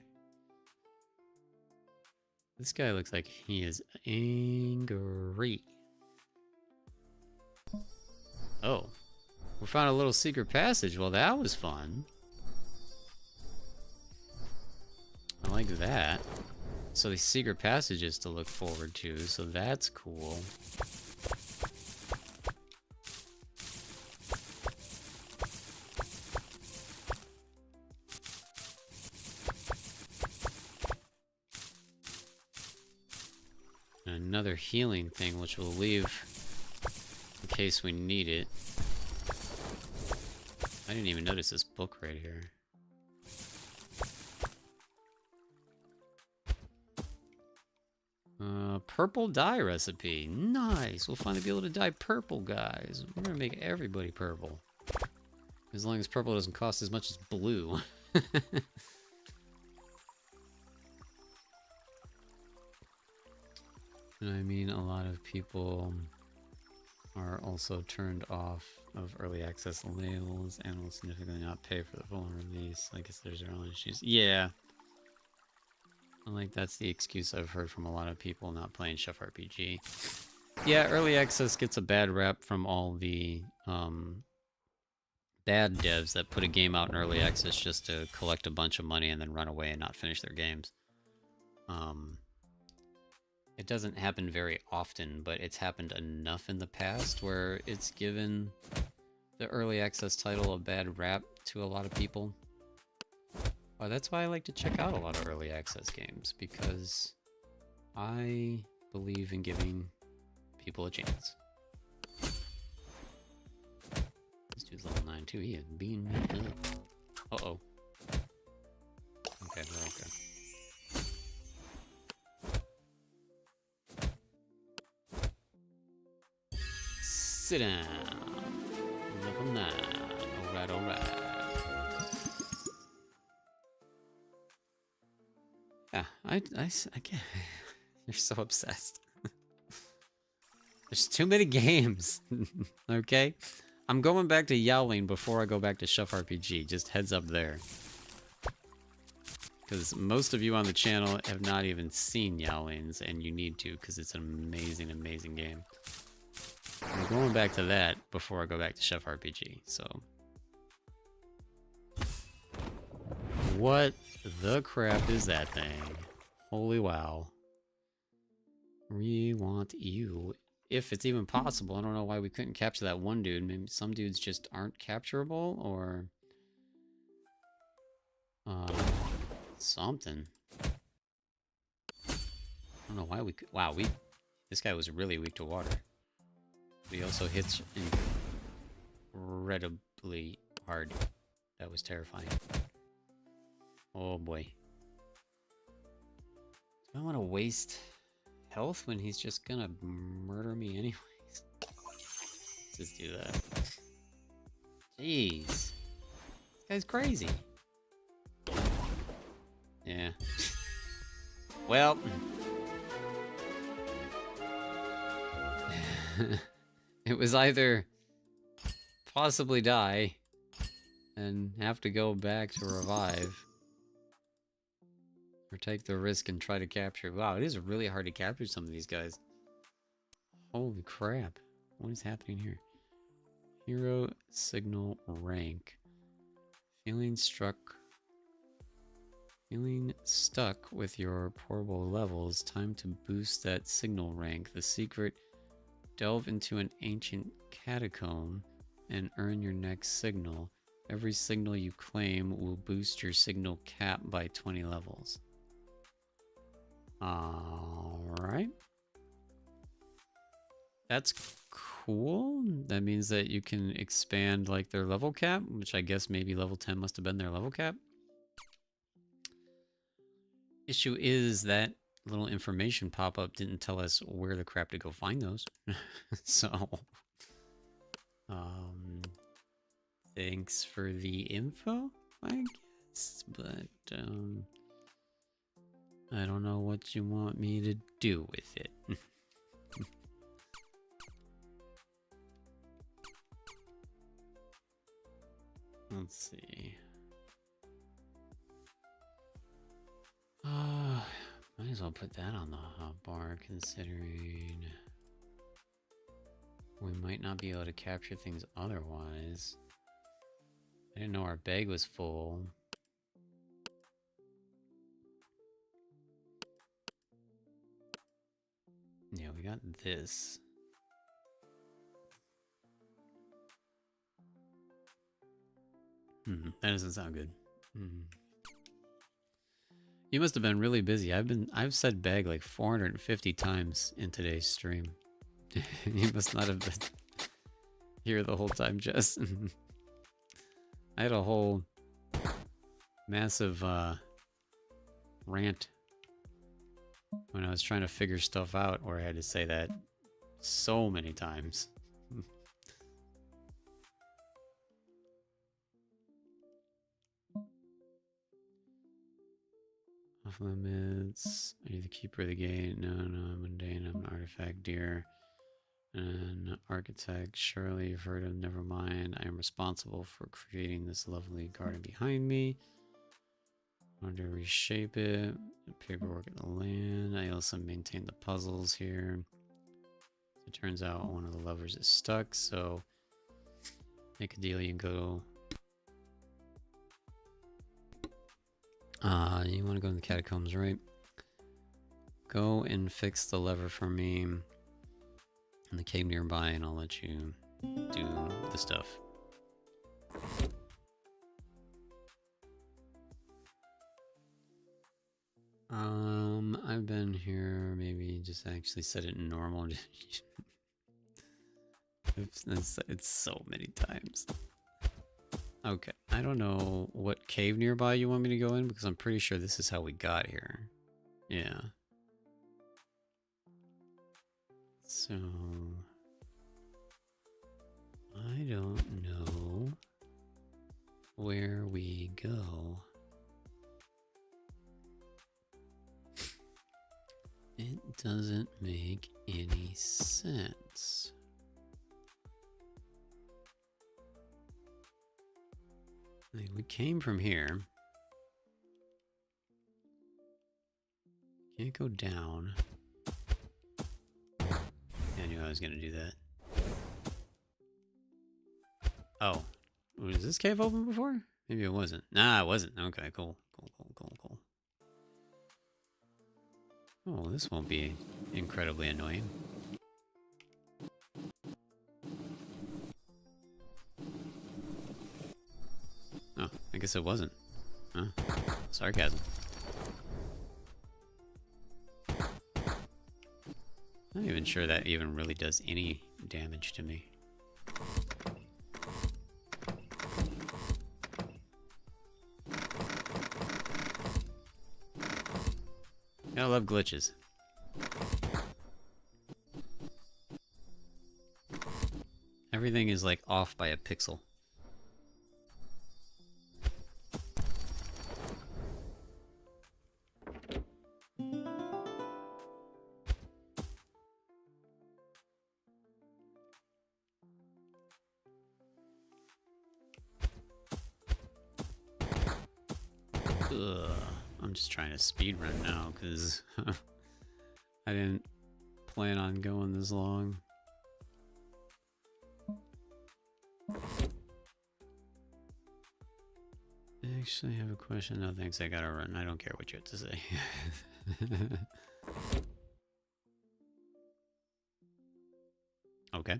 This guy looks like he is angry. Oh. We found a little secret passage. Well, that was fun. I like that. So these secret passages to look forward to, so that's cool. Another healing thing, which we'll leave in case we need it. I didn't even notice this book right here. Purple dye recipe. Nice. We'll finally be able to dye purple, guys. We're gonna make everybody purple. As long as purple doesn't cost as much as blue. And I mean, a lot of people are also turned off of early access labels and will significantly not pay for the full release. I guess there's their own issues. Yeah. Like, that's the excuse I've heard from a lot of people not playing Chef RPG. Yeah, early access gets a bad rap from all the bad devs that put a game out in early access just to collect a bunch of money and then run away and not finish their games. It doesn't happen very often, but it's happened enough in the past where it's given the early access title a bad rap to a lot of people. Well, that's why I like to check out a lot of early access games, because I believe in giving people a chance. This dude's level 9 too. He is being me up. Uh-oh. Okay, we're okay. Sit down. Level 9. Alright, alright. Yeah, I can't. You're so obsessed. There's too many games. Okay? I'm going back to Yowling before I go back to Chef RPG. Just heads up there. Because most of you on the channel have not even seen Yowlings, and you need to, because it's an amazing, amazing game. I'm going back to that before I go back to Chef RPG, so... What the crap is that thing? Holy wow. We want you. If it's even possible. I don't know why we couldn't capture that one dude. Maybe some dudes just aren't capturable, or... something. I don't know why we could... Wow, this guy was really weak to water. But he also hits incredibly hard. That was terrifying. Oh boy. Do I want to waste health when he's just gonna murder me anyways? Let's just do that. Jeez. This guy's crazy. Yeah. Well. It was either possibly die and have to go back to revive, or take the risk and try to capture. Wow, it is really hard to capture some of these guys. Holy crap. What is happening here? Hero signal rank. Feeling struck. Feeling stuck with your portable levels, time to boost that signal rank. The secret: delve into an ancient catacomb and earn your next signal. Every signal you claim will boost your signal cap by 20 levels. Alright. That's cool. That means that you can expand like their level cap, which I guess maybe level 10 must have been their level cap. Issue is that little information pop-up didn't tell us where the crap to go find those. So, thanks for the info, I guess, but, I don't know what you want me to do with it. Let's see. Might as well put that on the hotbar, considering we might not be able to capture things otherwise. I didn't know our bag was full. Yeah, we got this. That doesn't sound good. You must have been really busy. I've said bag like 450 times in today's stream. You must not have been here the whole time, Jess. I had a whole massive rant when I was trying to figure stuff out, where I had to say that so many times. Off limits. Are you the keeper of the gate? No, I'm mundane. I'm an artifact deer. An architect. Surely you've heard of. Never mind. I am responsible for creating this lovely garden behind me. I want to reshape it. Paperwork in the land. I also maintain the puzzles here. It turns out one of the levers is stuck, so make a deal. You can go. You want to go in the catacombs, right? Go and fix the lever for me in the cave nearby, and I'll let you do the stuff. I've been here, maybe just actually set it in normal. It's so many times. Okay, I don't know what cave nearby you want me to go in, because I'm pretty sure this is how we got here. Yeah. So, I don't know where we go. It doesn't make any sense. I mean, we came from here. Can't go down. I knew I was gonna do that. Oh. Was this cave open before? Maybe it wasn't. Nah, it wasn't. Okay, cool. Cool. Oh, this won't be incredibly annoying. Oh, I guess it wasn't. Huh? Sarcasm. Not even sure that even really does any damage to me. I love glitches. Everything is like off by a pixel. I'm just trying to speedrun now because I didn't plan on going this long. actually have a question. No thanks, I gotta run. I don't care what you have to say. Okay.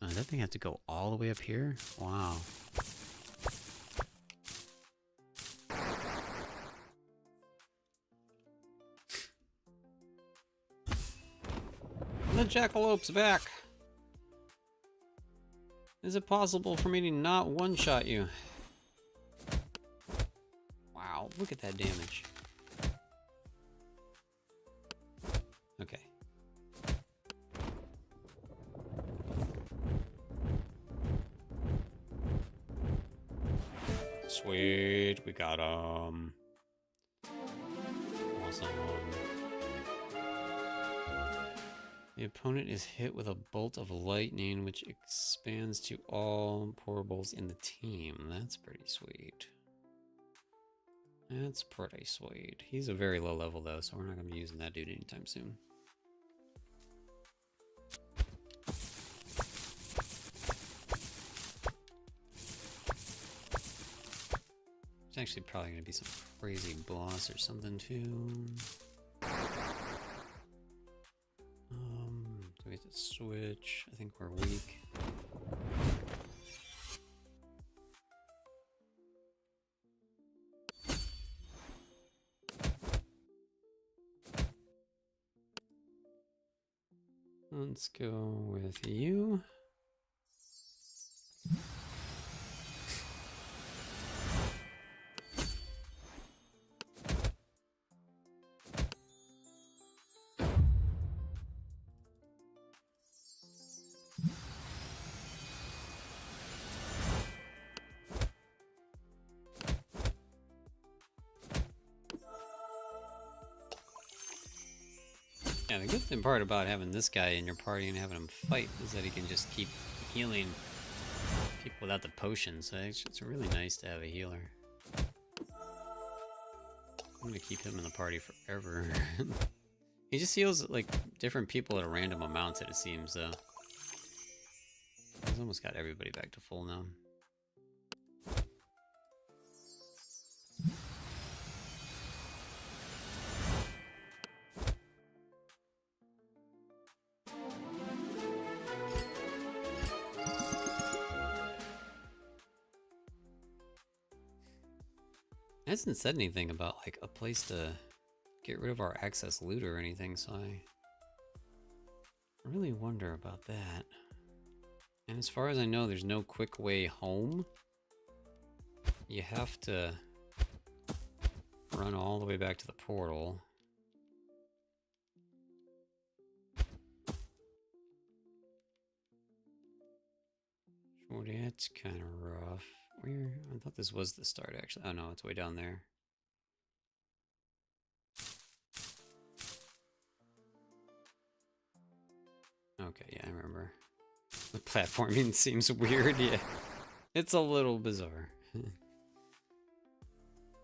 That thing had to go all the way up here? Wow. The jackalope's back! Is it possible for me to not one-shot you? Wow, look at that damage. Okay. Sweet, we got him. Awesome. The opponent is hit with a bolt of lightning, which expands to all pourables in the team. That's pretty sweet. That's pretty sweet. He's a very low level though, so we're not going to be using that dude anytime soon. There's actually probably going to be some crazy boss or something too. Do we have to switch? I think we're weak. Let's go with you. Yeah, the good thing part about having this guy in your party and having him fight is that he can just keep healing people without the potions. So it's really nice to have a healer. I'm gonna keep him in the party forever. He just heals like different people at a random amount, it seems, though. He's almost got everybody back to full now. It hasn't said anything about like a place to get rid of our excess loot or anything, so I really wonder about that. And as far as I know, there's no quick way home. You have to run all the way back to the portal. Well, that's kind of rough. Where? I thought this was the start, actually. Oh no, it's way down there. Okay, yeah, I remember. The platforming seems weird, yeah. It's a little bizarre.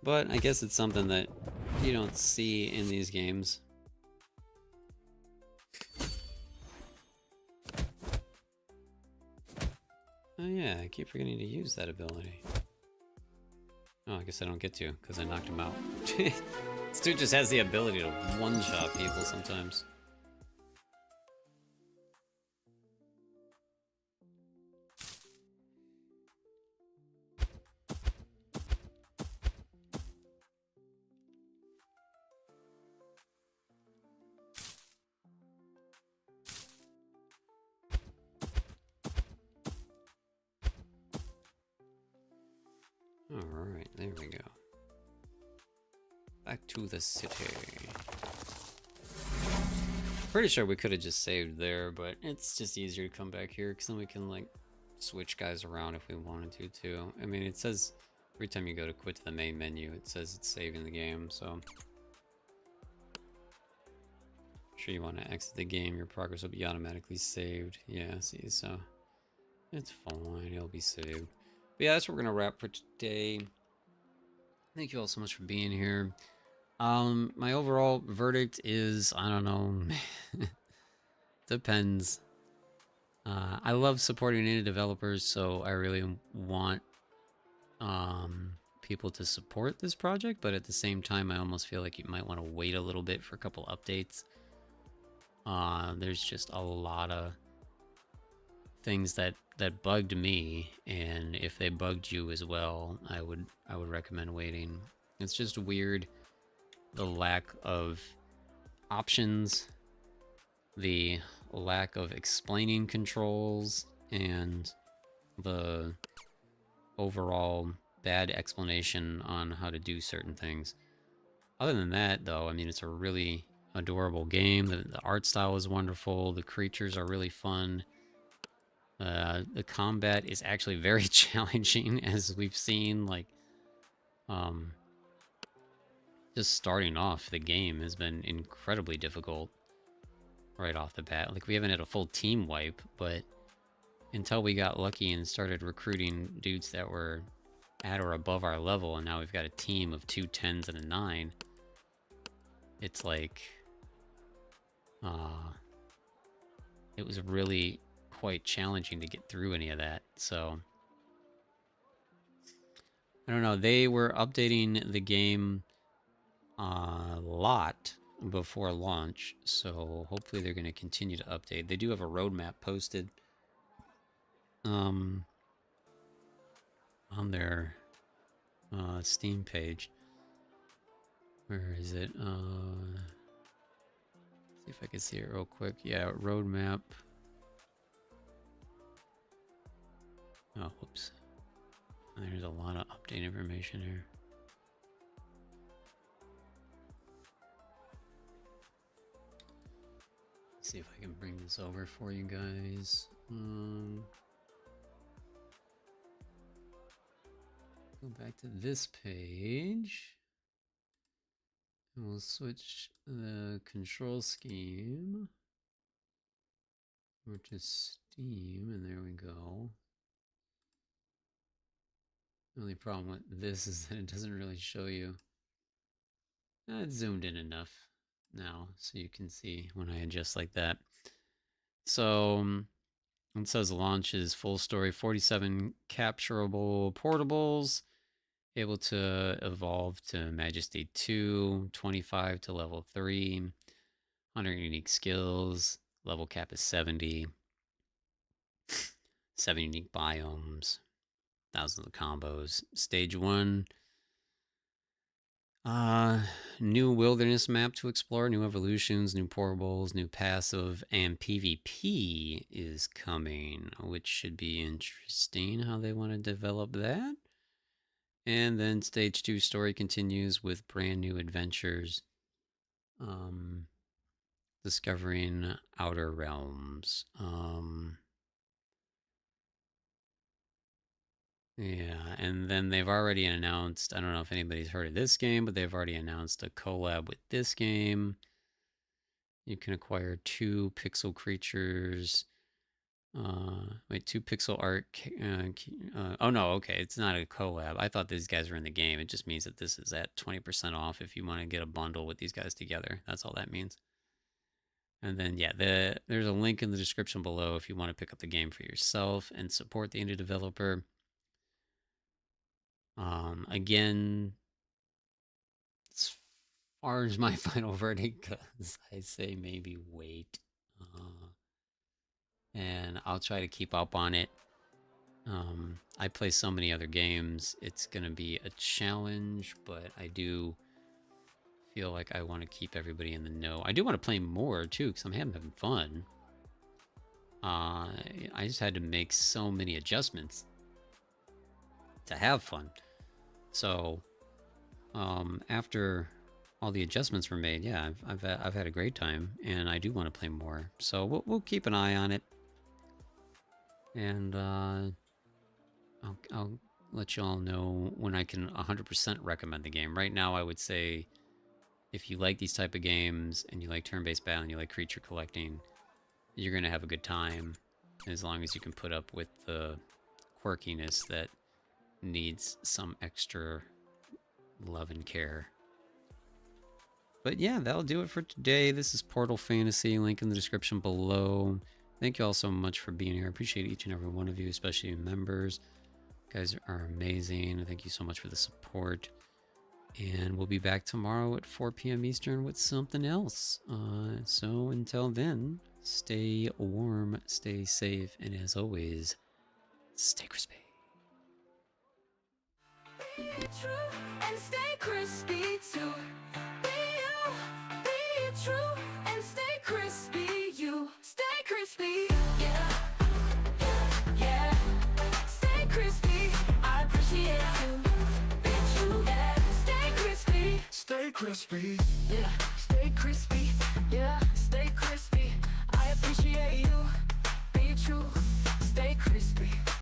But I guess it's something that you don't see in these games. Oh yeah, I keep forgetting to use that ability. Oh, I guess I don't get to, because I knocked him out. This dude just has the ability to one-shot people sometimes. Alright, there we go. Back to the city. Pretty sure we could have just saved there, but it's just easier to come back here, because then we can, like, switch guys around if we wanted to, too. I mean, it says every time you go to quit to the main menu, it says it's saving the game, so... I'm sure you want to exit the game, your progress will be automatically saved. Yeah, see, so... it's fine, it'll be saved. But yeah, that's what we're going to wrap for today. Thank you all so much for being here. My overall verdict is I don't know. Depends. I love supporting indie developers, so I really want people to support this project, but at the same time, I almost feel like you might want to wait a little bit for a couple updates. There's just a lot of things that bugged me, and if they bugged you as well, I would recommend waiting. It's just weird the lack of options, the lack of explaining controls, and the overall bad explanation on how to do certain things. Other than that, though, I mean, it's a really adorable game. The art style is wonderful. The creatures are really fun. The combat is actually very challenging, as we've seen. Like, um, just starting off, the game has been incredibly difficult right off the bat. Like, we haven't had a full team wipe, but until we got lucky and started recruiting dudes that were at or above our level, and now we've got a team of 2 10s and a 9, it's like, uh, it was really quite challenging to get through any of that. So, I don't know. They were updating the game a lot before launch, so hopefully they're going to continue to update. They do have a roadmap posted um, on their Steam page. Where is it? See if I can see it real quick. Yeah, roadmap. Oh, whoops. There's a lot of update information here. Let's see if I can bring this over for you guys. Go back to this page. And we'll switch the control scheme over to Steam, and there we go. The only problem with this is that it doesn't really show you. It's zoomed in enough now, so you can see when I adjust like that. So it says launch is full story, 47 capturable portables, able to evolve to Majesty 2, 25 to level 3, 100 unique skills, level cap is 70, 7 unique biomes, thousands of combos. Stage 1, new wilderness map to explore, new evolutions, new portables, new passive, and PvP is coming, which should be interesting how they want to develop that. And then stage 2 story continues with brand new adventures. Discovering outer realms. Yeah, and then they've already announced, I don't know if anybody's heard of this game, but they've already announced a collab with this game. You can acquire 2 pixel creatures. Wait, 2 pixel art. Oh no, okay, it's not a collab. I thought these guys were in the game. It just means that this is at 20% off if you want to get a bundle with these guys together. That's all that means. And then, yeah, there's a link in the description below if you want to pick up the game for yourself and support the indie developer. Again, as far as my final verdict goes, I say maybe wait. And I'll try to keep up on it. I play so many other games, it's going to be a challenge, but I do feel like I want to keep everybody in the know. I do want to play more, too, because I'm having fun. I just had to make so many adjustments to have fun. So, after all the adjustments were made, yeah, I've had a great time, and I do want to play more. So we'll keep an eye on it, and I'll let you all know when I can 100% recommend the game. Right now, I would say if you like these type of games and you like turn-based battle and you like creature collecting, you're gonna have a good time as long as you can put up with the quirkiness that needs some extra love and care. But yeah, that'll do it for today. This is Portal Fantasy. Link in the description below. Thank you all so much for being here. I appreciate each and every one of you, especially members. You guys are amazing. Thank you so much for the support. And we'll be back tomorrow at 4 p.m. Eastern with something else. So until then, stay warm, stay safe, and as always, stay crispy. Be true and stay crispy too. Be you, be true and stay crispy. You stay crispy. Yeah, yeah. Stay crispy. I appreciate you. Be true, yeah. Stay crispy. Stay crispy. Yeah, stay crispy. Yeah, stay crispy. I appreciate you.